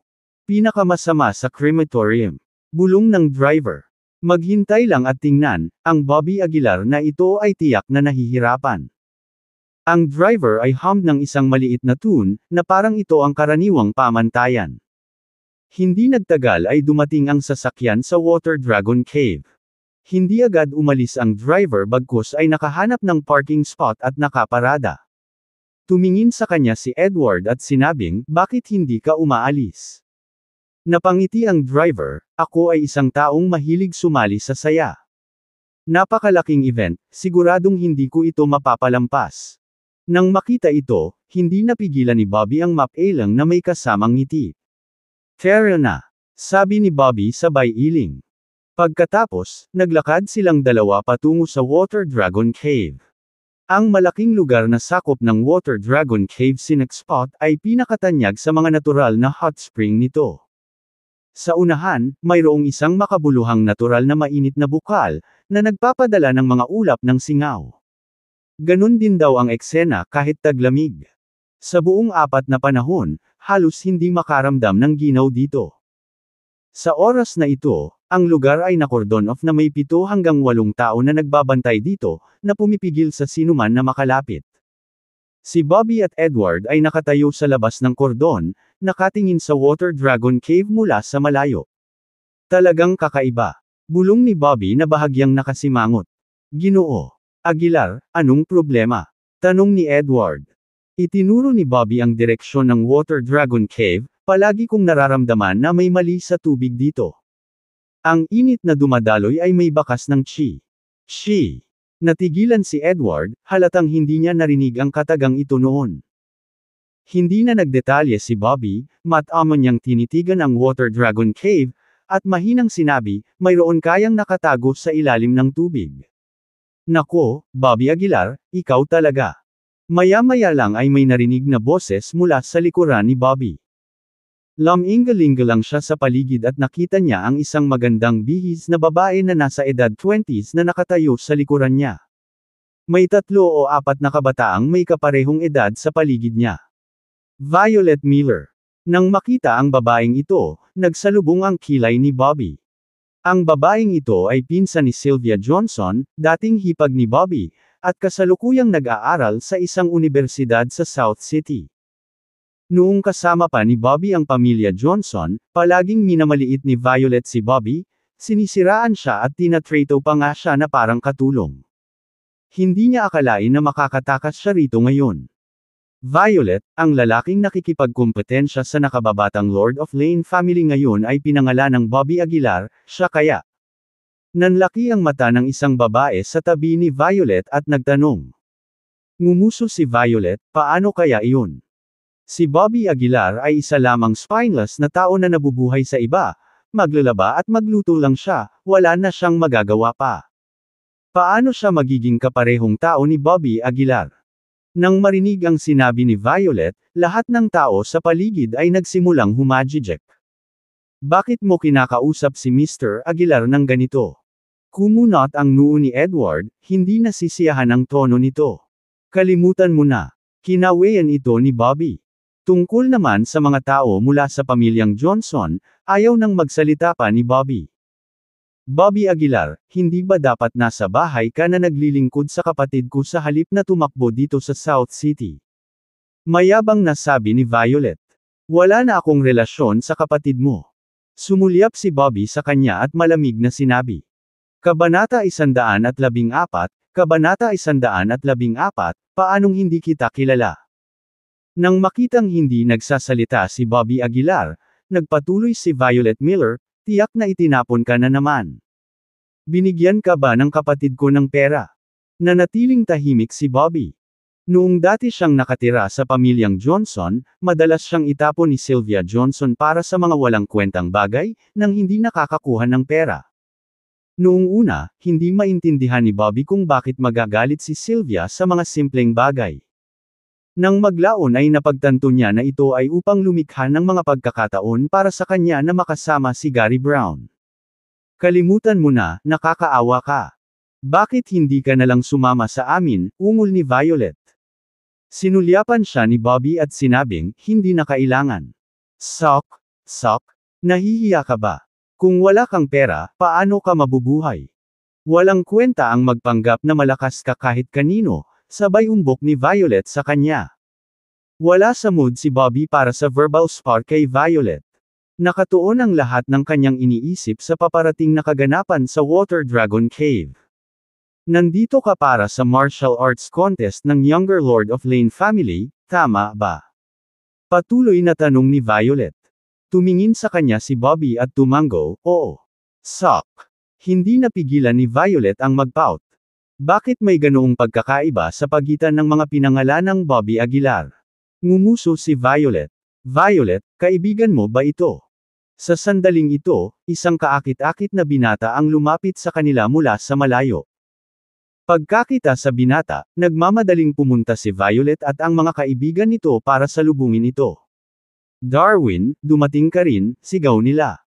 A: Pinakamasama sa crematorium. Bulong ng driver. Maghintay lang at tingnan, ang Bobby Aguilar na ito ay tiyak na nahihirapan. Ang driver ay hummed ng isang maliit na tune, na parang ito ang karaniwang pamantayan. Hindi nagtagal ay dumating ang sasakyan sa Water Dragon Cave. Hindi agad umalis ang driver bagkus ay nakahanap ng parking spot at nakaparada. Tumingin sa kanya si Edward at sinabing, bakit hindi ka umaalis? Napangiti ang driver, ako ay isang taong mahilig sumali sa saya. Napakalaking event, siguradong hindi ko ito mapapalampas. Nang makita ito, hindi napigilan ni Bobby ang mapailang na may kasamang ngiti. Tara na, sabi ni Bobby sabay iling. Pagkatapos, naglakad silang dalawa patungo sa Water Dragon Cave. Ang malaking lugar na sakop ng Water Dragon Cave Scenic Spot ay pinakatanyag sa mga natural na hot spring nito. Sa unahan, mayroong isang makabuluhang natural na mainit na bukal, na nagpapadala ng mga ulap ng singaw. Ganon din daw ang eksena kahit taglamig. Sa buong 4 na panahon, halos hindi makaramdam ng ginaw dito. Sa oras na ito, ang lugar ay nakordon off na may 7 hanggang 8 tao na nagbabantay dito, na pumipigil sa sinuman na makalapit. Si Bobby at Edward ay nakatayo sa labas ng kordon, nakatingin sa Water Dragon Cave mula sa malayo. Talagang kakaiba. Bulong ni Bobby na bahagyang nakasimangot. Ginoo Aguilar, anong problema? Tanong ni Edward. Itinuro ni Bobby ang direksyon ng Water Dragon Cave, palagi kong nararamdaman na may mali sa tubig dito. Ang init na dumadaloy ay may bakas ng chi. Chi. Natigilan si Edward, halatang hindi niya narinig ang katagang ito noon. Hindi na nagdetalye si Bobby, matamo niyang tinitigan ang Water Dragon Cave, at mahinang sinabi, mayroon kayang nakatago sa ilalim ng tubig. Nako, Bobby Aguilar, ikaw talaga. Maya-maya lang ay may narinig na boses mula sa likuran ni Bobby. Lumingalinga lang siya sa paligid at nakita niya ang isang magandang bihis na babae na nasa edad 20s na nakatayo sa likuran niya. May 3 o 4 na kabataang may kaparehong edad sa paligid niya. Violet Miller. Nang makita ang babaeng ito, nagsalubong ang kilay ni Bobby. Ang babaeng ito ay pinsan ni Sylvia Johnson, dating hipag ni Bobby, at kasalukuyang nag-aaral sa isang universidad sa South City. Noong kasama pa ni Bobby ang pamilya Johnson, palaging minamaliit ni Violet si Bobby, sinisiraan siya at tinatrato pa nga siya na parang katulong. Hindi niya akalain na makakatakas siya rito ngayon. Violet, ang lalaking nakikipagkumpetensya sa nakababatang Lord of Lane family ngayon ay pinangalan ng Bobby Aguilar, siya kaya. Nanlaki ang mata ng isang babae sa tabi ni Violet at nagtanong. Ngumuso si Violet, paano kaya iyon? Si Bobby Aguilar ay isa lamang spineless na tao na nabubuhay sa iba, maglalaba at magluto lang siya, wala na siyang magagawa pa. Paano siya magiging kaparehong tao ni Bobby Aguilar? Nang marinig ang sinabi ni Violet, lahat ng tao sa paligid ay nagsimulang humajijek. Bakit mo kinakausap si Mr. Aguilar ng ganito? Kumunot ang noo ni Edward, hindi nasisiyahan ang tono nito. Kalimutan mo na. Kinawayan ito ni Bobby. Tungkol naman sa mga tao mula sa pamilyang Johnson, ayaw nang magsalita pa ni Bobby. Bobby Aguilar, hindi ba dapat nasa bahay ka na naglilingkod sa kapatid ko sa halip na tumakbo dito sa South City? Mayabang na sabi ni Violet. Wala na akong relasyon sa kapatid mo. Sumulyap si Bobby sa kanya at malamig na sinabi. Kabanata 114, Kabanata 114, paanong hindi kita kilala? Nang makitang hindi nagsasalita si Bobby Aguilar, nagpatuloy si Violet Miller, tiyak na itinapon ka na naman. Binigyan ka ba ng kapatid ko ng pera? Nanatiling tahimik si Bobby. Noong dati siyang nakatira sa pamilyang Johnson, madalas siyang itapon ni Sylvia Johnson para sa mga walang kwentang bagay, nang hindi nakakakuha ng pera. Noong una, hindi maintindihan ni Bobby kung bakit magagalit si Sylvia sa mga simpleng bagay. Nang maglaon ay napagtanto niya na ito ay upang lumikha ng mga pagkakataon para sa kanya na makasama si Gary Brown. Kalimutan mo na, nakakaawa ka. Bakit hindi ka nalang sumama sa amin, ungol ni Violet. Sinulyapan siya ni Bobby at sinabing, hindi na kailangan. Sok, nahihiya ka ba? Kung wala kang pera, paano ka mabubuhay? Walang kwenta ang magpanggap na malakas ka kahit kanino. Sabay umbok ni Violet sa kanya. Wala sa mood si Bobby para sa verbal spar kay Violet. Nakatuon ang lahat ng kanyang iniisip sa paparating na kaganapan sa Water Dragon Cave. Nandito ka para sa martial arts contest ng Younger Lord of Lane family, tama ba? Patuloy na tanong ni Violet. Tumingin sa kanya si Bobby at tumango, oo. Sok. Hindi napigilan ni Violet ang magpout. Bakit may ganoong pagkakaiba sa pagitan ng mga pinangalanang Bobby Aguilar? Ngumuso si Violet. Violet, kaibigan mo ba ito? Sa sandaling ito, isang kaakit-akit na binata ang lumapit sa kanila mula sa malayo. Pagkakita sa binata, nagmamadaling pumunta si Violet at ang mga kaibigan nito para salubungin ito. Darwin, dumating ka rin, sigaw nila.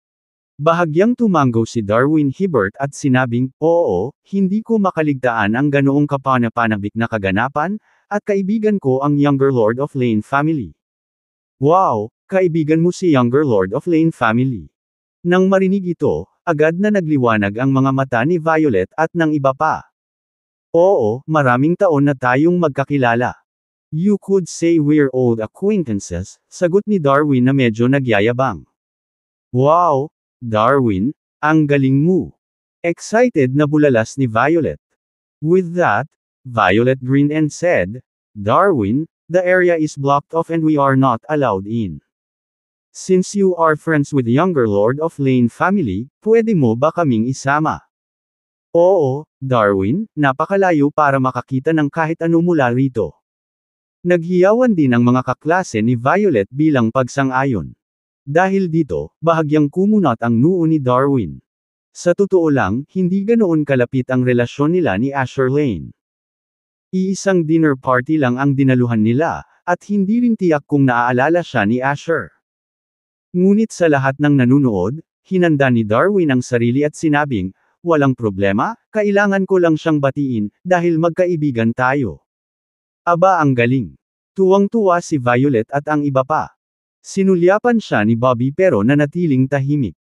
A: Bahagyang tumango si Darwin Hibbert at sinabing, oo, hindi ko makaligtaan ang ganoong kapanapanabik na kaganapan, at kaibigan ko ang Younger Lord of Lane family. Wow, kaibigan mo si Younger Lord of Lane family. Nang marinig ito, agad na nagliwanag ang mga mata ni Violet at ng iba pa. Oo, maraming taon na tayong magkakilala. You could say we're old acquaintances, sagot ni Darwin na medyo nagyayabang. Wow! Darwin, ang galing mo. Excited na bulalas ni Violet. With that, Violet grinned and said, Darwin, the area is blocked off and we are not allowed in. Since you are friends with the younger Lord of Lane family, pwede mo ba kaming isama? Oo, Darwin, napakalayo para makakita ng kahit ano mula rito. Naghiyawan din ang mga kaklase ni Violet bilang pagsang-ayon. Dahil dito, bahagyang kumunat ang noo ni Darwin. Sa totoo lang, hindi ganoon kalapit ang relasyon nila ni Asher Lane. Iisang dinner party lang ang dinaluhan nila, at hindi rin tiyak kung naaalala siya ni Asher. Ngunit sa lahat ng nanunood, hinanda ni Darwin ang sarili at sinabing, walang problema, kailangan ko lang siyang batiin, dahil magkaibigan tayo. Aba ang galing. Tuwang-tuwa si Violet at ang iba pa. Sinulyapan siya ni Bobby pero nanatiling tahimik.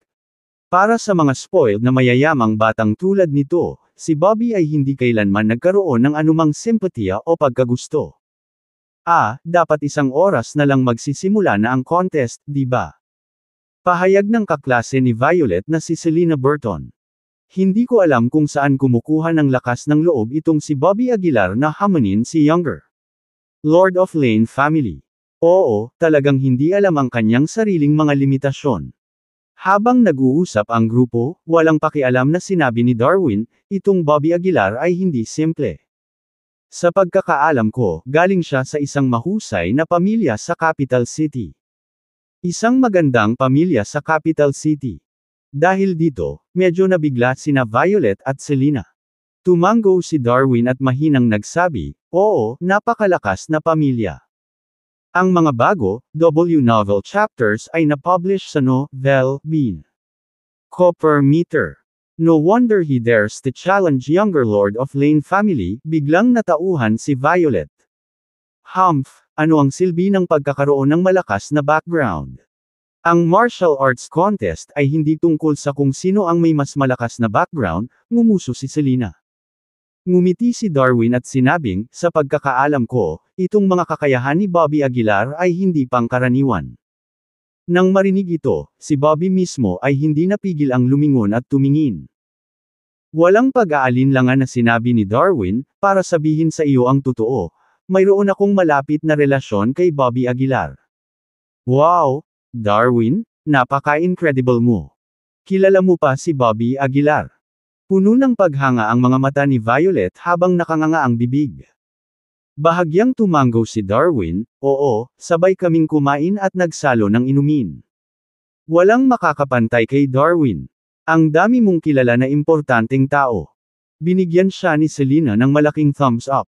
A: Para sa mga spoiled na mayayamang batang tulad nito, si Bobby ay hindi kailanman nagkaroon ng anumang simpatiya o pagkagusto. Dapat isang oras na lang magsisimula na ang contest, di ba? Pahayag ng kaklase ni Violet na si Selena Burton. Hindi ko alam kung saan kumukuha ng lakas ng loob itong si Bobby Aguilar na hamunin si Younger Lord of Lane family. Oo, talagang hindi alam ang kanyang sariling mga limitasyon. Habang nag-uusap ang grupo, walang pakialam na sinabi ni Darwin, itong Bobby Aguilar ay hindi simple. Sa pagkakaalam ko, galing siya sa isang mahusay na pamilya sa capital city. Isang magandang pamilya sa capital city. Dahil dito, medyo nabigla sina Violet at Selena. Tumango si Darwin at mahinang nagsabi, oo, napakalakas na pamilya. Ang mga bago, novel chapters ay na-publish sa Novel Bean. Copper Meter. No wonder he dares to challenge younger Lord of Lane family, biglang natauhan si Violet. Humph, ano ang silbi ng pagkakaroon ng malakas na background? Ang martial arts contest ay hindi tungkol sa kung sino ang may mas malakas na background, ngumuso si Selena. Ngumiti si Darwin at sinabing, sa pagkakaalam ko, itong mga kakayahan ni Bobby Aguilar ay hindi pangkaraniwan. Nang marinig ito, si Bobby mismo ay hindi napigil ang lumingon at tumingin. Walang pag-aalinlangan na sinabi ni Darwin, para sabihin sa iyo ang totoo, mayroon akong malapit na relasyon kay Bobby Aguilar. Wow, Darwin, napaka-incredible mo. Kilala mo pa si Bobby Aguilar. Puno ng paghanga ang mga mata ni Violet habang nakanganga ang bibig. Bahagyang tumango si Darwin, oo, sabay kaming kumain at nagsalo ng inumin. Walang makakapantay kay Darwin. Ang dami mong kilala na importanteng tao. Binigyan siya ni Selena ng malaking thumbs up.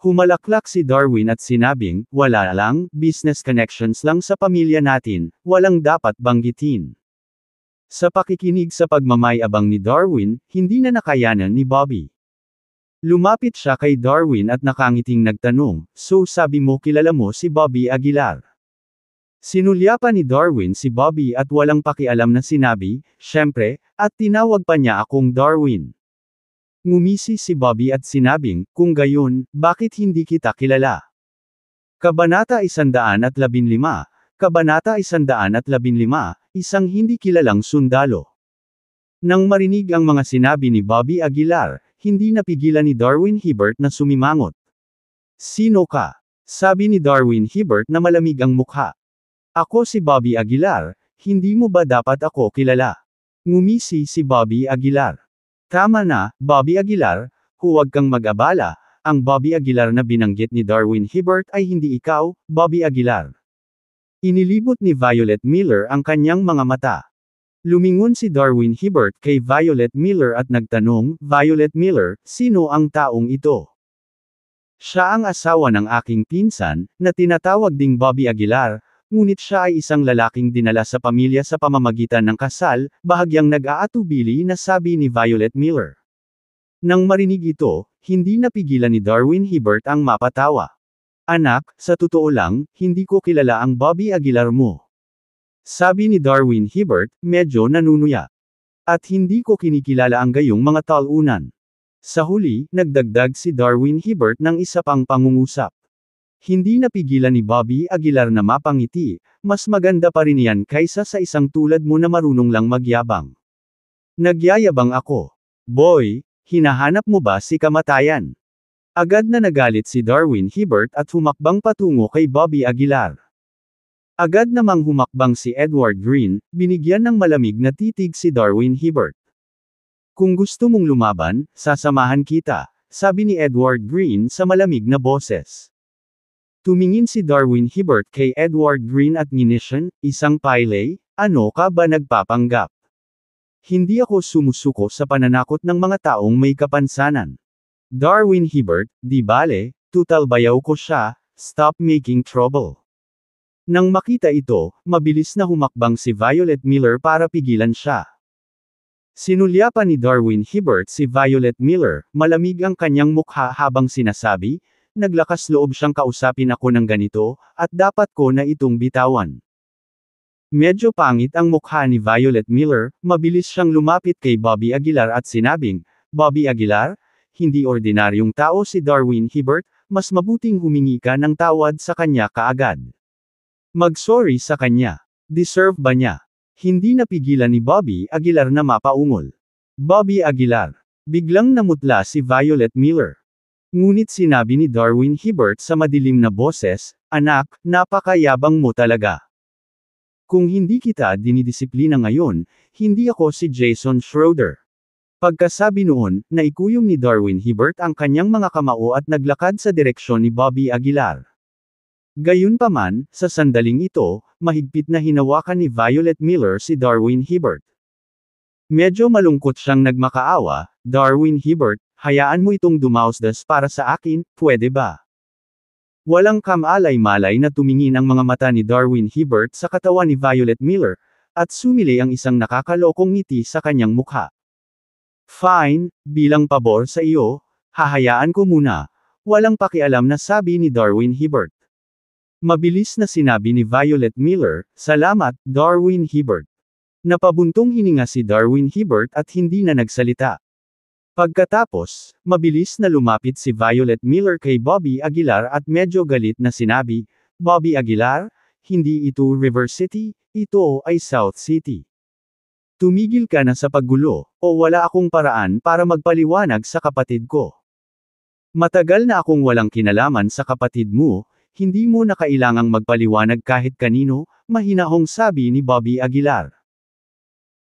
A: Humalaklak si Darwin at sinabing, wala lang, business connections lang sa pamilya natin, walang dapat banggitin. Sa pakikinig sa pagmamayabang ni Darwin, hindi na nakayanan ni Bobby. Lumapit siya kay Darwin at nakangiting nagtanong, so sabi mo kilala mo si Bobby Aguilar? Sinulyapan ni Darwin si Bobby at walang pakialam na sinabi, syempre, at tinawag pa niya akong Darwin. Ngumisi si Bobby at sinabing, kung gayon, bakit hindi kita kilala? Kabanata 115, Kabanata 115, Isang hindi kilalang sundalo. Nang marinig ang mga sinabi ni Bobby Aguilar, hindi napigilan ni Darwin Hibbert na sumimangot. Sino ka? Sabi ni Darwin Hibbert na malamig ang mukha. Ako si Bobby Aguilar, hindi mo ba dapat ako kilala? Ngumisi si Bobby Aguilar. Tama na, Bobby Aguilar, huwag kang mag-abala, ang Bobby Aguilar na binanggit ni Darwin Hibbert ay hindi ikaw, Bobby Aguilar. Inilibot ni Violet Miller ang kanyang mga mata. Lumingon si Darwin Hibbert kay Violet Miller at nagtanong, Violet Miller, sino ang taong ito? Siya ang asawa ng aking pinsan, na tinatawag ding Bobby Aguilar, ngunit siya ay isang lalaking dinala sa pamilya sa pamamagitan ng kasal, bahagyang nag-aatubili na sabi ni Violet Miller. Nang marinig ito, hindi napigilan ni Darwin Hibbert ang mapatawa. Anak, sa totoo lang, hindi ko kilala ang Bobby Aguilar mo. Sabi ni Darwin Hibbert, medyo nanunuya. At hindi ko kinikilala ang gayong mga talunan. Sa huli, nagdagdag si Darwin Hibbert ng isa pang pangungusap. Hindi napigilan ni Bobby Aguilar na mapangiti, mas maganda pa rin yan kaysa sa isang tulad mo na marunong lang magyabang. Nagyayabang ako. Boy, hinahanap mo ba si kamatayan? Agad na nagalit si Darwin Hibbert at humakbang patungo kay Bobby Aguilar. Agad namang humakbang si Edward Green, binigyan ng malamig na titig si Darwin Hibbert. Kung gusto mong lumaban, sasamahan kita, sabi ni Edward Green sa malamig na boses. Tumingin si Darwin Hibbert kay Edward Green at nginisyon, isang pile, ano ka ba nagpapanggap? Hindi ako sumusuko sa pananakot ng mga taong may kapansanan. Darwin Hibbert, di bale, tutal bayaw ko siya, stop making trouble. Nang makita ito, mabilis na humakbang si Violet Miller para pigilan siya. Sinulyapan ni Darwin Hibbert si Violet Miller, malamig ang kanyang mukha habang sinasabi, naglakas loob siyang kausapin ako ng ganito, at dapat ko na itong bitawan. Medyo pangit ang mukha ni Violet Miller, mabilis siyang lumapit kay Bobby Aguilar at sinabing, Bobby Aguilar, hindi ordinaryong tao si Darwin Hibbert, mas mabuting humingi ka ng tawad sa kanya kaagad. Mag-sorry sa kanya. Deserve ba niya? Hindi napigilan ni Bobby Aguilar na mapaungol. Bobby Aguilar. Biglang namutla si Violet Miller. Ngunit sinabi ni Darwin Hibbert sa madilim na boses, anak, napakayabang mo talaga. Kung hindi kita dinidisiplina ngayon, hindi ako si Jason Schroeder. Pagkasabi noon, naikuyom ni Darwin Hibbert ang kanyang mga kamao at naglakad sa direksyon ni Bobby Aguilar. Gayunpaman, sa sandaling ito, mahigpit na hinawakan ni Violet Miller si Darwin Hibbert. Medyo malungkot siyang nagmakaawa, Darwin Hibbert, hayaan mo itong dumausdas para sa akin, pwede ba? Walang kamalay-malay na tumingin ang mga mata ni Darwin Hibbert sa katawan ni Violet Miller, at sumili ang isang nakakalokong ngiti sa kanyang mukha. Fine, bilang pabor sa iyo, hahayaan ko muna, walang pakialam na sabi ni Darwin Hibbert. Mabilis na sinabi ni Violet Miller, salamat, Darwin Hibbert. Napabuntong hininga si Darwin Hibbert at hindi na nagsalita. Pagkatapos, mabilis na lumapit si Violet Miller kay Bobby Aguilar at medyo galit na sinabi, Bobby Aguilar, hindi ito River City, ito ay South City. Tumigil ka na sa paggulo, o wala akong paraan para magpaliwanag sa kapatid ko. Matagal na akong walang kinalaman sa kapatid mo, hindi mo na kailangang magpaliwanag kahit kanino, mahinahong sabi ni Bobby Aguilar.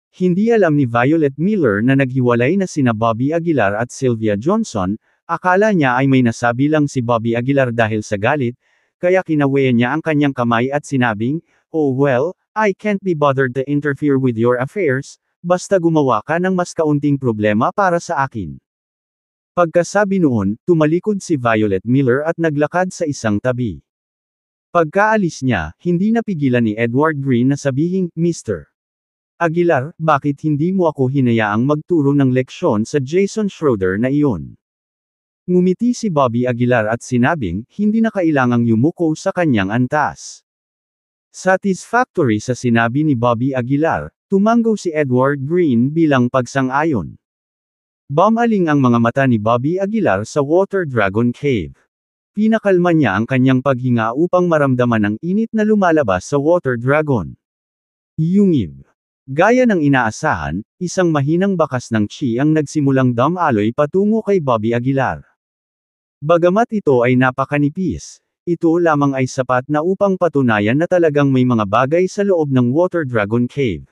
A: Hindi alam ni Violet Miller na naghiwalay na sina Bobby Aguilar at Sylvia Johnson, akala niya ay may nasabi lang si Bobby Aguilar dahil sa galit, kaya kinawayan niya ang kanyang kamay at sinabing, oh well, I can't be bothered to interfere with your affairs, basta gumawa ka ng mas kaunting problema para sa akin. Pagkasabi noon, tumalikod si Violet Miller at naglakad sa isang tabi. Pagkaalis niya, hindi napigilan ni Edward Green na sabihing, Mr. Aguilar, bakit hindi mo ako hinayaang magturo ng leksyon sa Jason Schroeder na iyon? Ngumiti si Bobby Aguilar at sinabing, hindi na kailangang yumuko sa kanyang antas. Satisfactory sa sinabi ni Bobby Aguilar, tumango si Edward Green bilang pagsang-ayon. Bumaling ang mga mata ni Bobby Aguilar sa Water Dragon Cave. Pinakalma niya ang kanyang paghinga upang maramdaman ang init na lumalabas sa Water Dragon. Yungib. Gaya ng inaasahan, isang mahinang bakas ng chi ang nagsimulang dumaloy patungo kay Bobby Aguilar. Bagamat ito ay napakanipis, ito lamang ay sapat na upang patunayan na talagang may mga bagay sa loob ng Water Dragon Cave.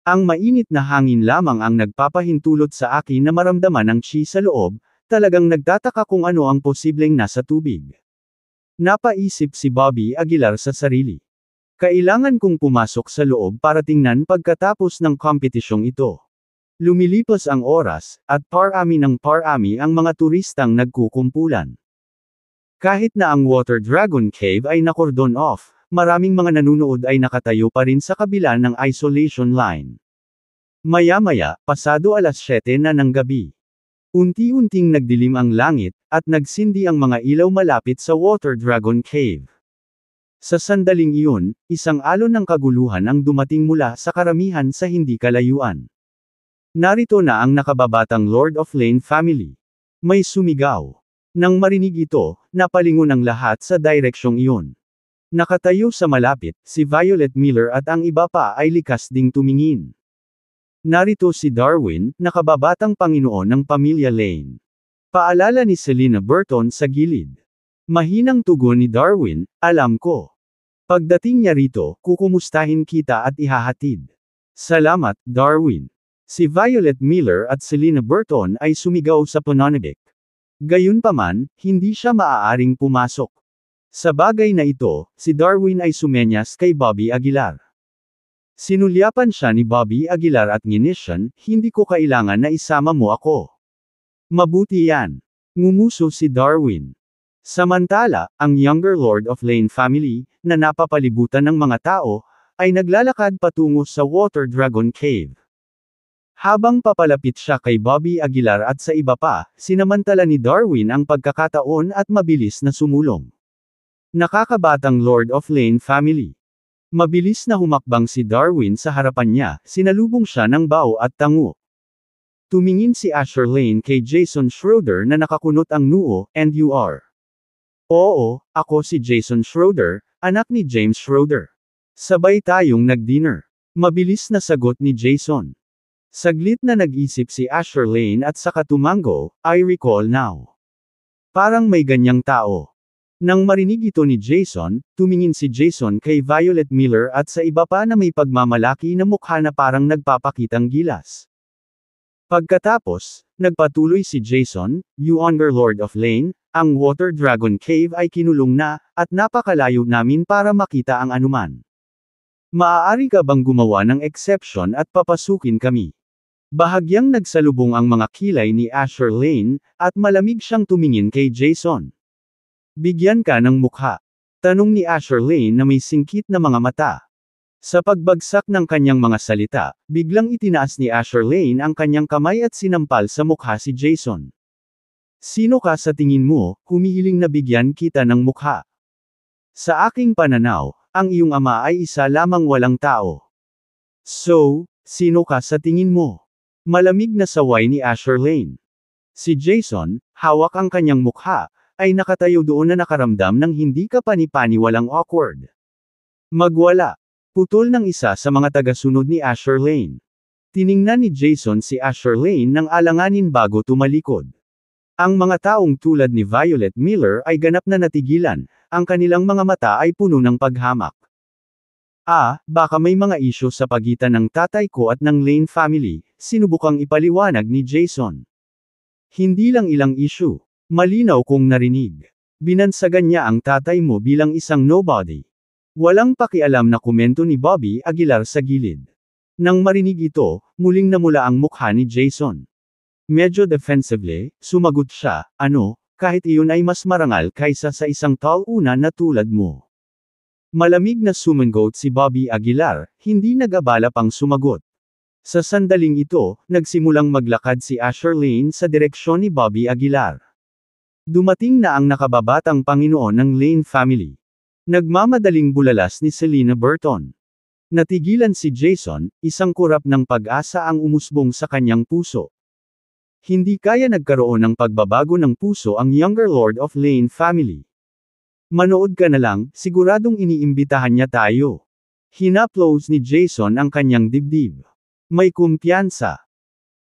A: Ang mainit na hangin lamang ang nagpapahintulot sa akin na maramdaman ang chi sa loob, talagang nagtataka kung ano ang posibleng nasa tubig. Napaisip si Bobby Aguilar sa sarili. Kailangan kong pumasok sa loob para tingnan pagkatapos ng kompetisyong ito. Lumilipas ang oras, at parami ng parami ang mga turistang nagkukumpulan. Kahit na ang Water Dragon Cave ay nakordon off, maraming mga nanunood ay nakatayo pa rin sa kabila ng isolation line. Maya-maya, pasado 7:00 na ng gabi. Unti-unting nagdilim ang langit, at nagsindi ang mga ilaw malapit sa Water Dragon Cave. Sa sandaling iyon, isang alon ng kaguluhan ang dumating mula sa karamihan sa hindi kalayuan. Narito na ang nakababatang Lord of Lane family. May sumigaw. Nang marinig ito, napalingon ang lahat sa direksyong iyon. Nakatayo sa malapit, si Violet Miller at ang iba pa ay likas ding tumingin. Narito si Darwin, nakababatang Panginoon ng pamilya Lane. Paalala ni Selena Burton sa gilid. Mahinang tugon ni Darwin, alam ko. Pagdating niya rito, kukumustahin kita at ihahatid. Salamat, Darwin. Si Violet Miller at Selena Burton ay sumigaw sa pananabik. Gayunpaman, hindi siya maaaring pumasok. Sa bagay na ito, si Darwin ay sumenyas kay Bobby Aguilar. Sinulyapan siya ni Bobby Aguilar at nginisyan, hindi ko kailangan na isama mo ako. Mabuti yan. Ngumuso si Darwin. Samantala, ang younger Lord of Lane family, na napapalibutan ng mga tao, ay naglalakad patungo sa Water Dragon Cave. Habang papalapit siya kay Bobby Aguilar at sa iba pa, sinamantala ni Darwin ang pagkakataon at mabilis na sumulong. Nakakabatang Lord of Lane family. Mabilis na humakbang si Darwin sa harapan niya, sinalubong siya ng bao at tango. Tumingin si Asher Lane kay Jason Schroeder na nakakunot ang noo, and you are? Oo, ako si Jason Schroeder, anak ni James Schroeder. Sabay tayong nag-dinner. Mabilis na sagot ni Jason. Saglit na nag-isip si Asher Lane at saka tumango, I recall now. Parang may ganyang tao. Nang marinig ito ni Jason, tumingin si Jason kay Violet Miller at sa iba pa na may pagmamalaki na mukha na parang nagpapakitang gilas. Pagkatapos, nagpatuloy si Jason, you younger Lord of Lane, ang Water Dragon Cave ay kinulong na, at napakalayo namin para makita ang anuman. Maaari ka bang gumawa ng exception at papasukin kami? Bahagyang nagsalubong ang mga kilay ni Asher Lane, at malamig siyang tumingin kay Jason. Bigyan ka ng mukha. Tanong ni Asher Lane na may singkit na mga mata. Sa pagbagsak ng kanyang mga salita, biglang itinaas ni Asher Lane ang kanyang kamay at sinampal sa mukha si Jason. Sino ka sa tingin mo, humihiling na bigyan kita ng mukha? Sa aking pananaw, ang iyong ama ay isa lamang walang tao. So, sino ka sa tingin mo? Malamig na saway ni Asher Lane. Si Jason, hawak ang kanyang mukha, ay nakatayo doon na nakaramdam ng hindi kapani-paniwalang awkward. Magwala. Putol ng isa sa mga tagasunod ni Asher Lane. Tiningnan ni Jason si Asher Lane ng alanganin bago tumalikod. Ang mga taong tulad ni Violet Miller ay ganap na natigilan, ang kanilang mga mata ay puno ng paghamak. Baka may mga isyu sa pagitan ng tatay ko at ng Lane family, sinubukang ipaliwanag ni Jason. Hindi lang ilang isyu. Malinaw kong narinig. Binansagan niya ang tatay mo bilang isang nobody. Walang pakialam na komento ni Bobby Aguilar sa gilid. Nang marinig ito, muling namula ang mukha ni Jason. Medyo defensively, sumagot siya, kahit iyon ay mas marangal kaysa sa isang tall una na tulad mo. Malamig na sumangot si Bobby Aguilar, hindi nag-abala pang sumagot. Sa sandaling ito, nagsimulang maglakad si Asher Lane sa direksyon ni Bobby Aguilar. Dumating na ang nakababatang Panginoon ng Lane family. Nagmamadaling bulalas ni Selena Burton. Natigilan si Jason, isang kurap ng pag-asa ang umusbong sa kanyang puso. Hindi kaya nagkaroon ng pagbabago ng puso ang younger Lord of Lane family. Manood ka na lang, siguradong iniimbitahan niya tayo. Hinaplos ni Jason ang kanyang dibdib. May kumpiyansa.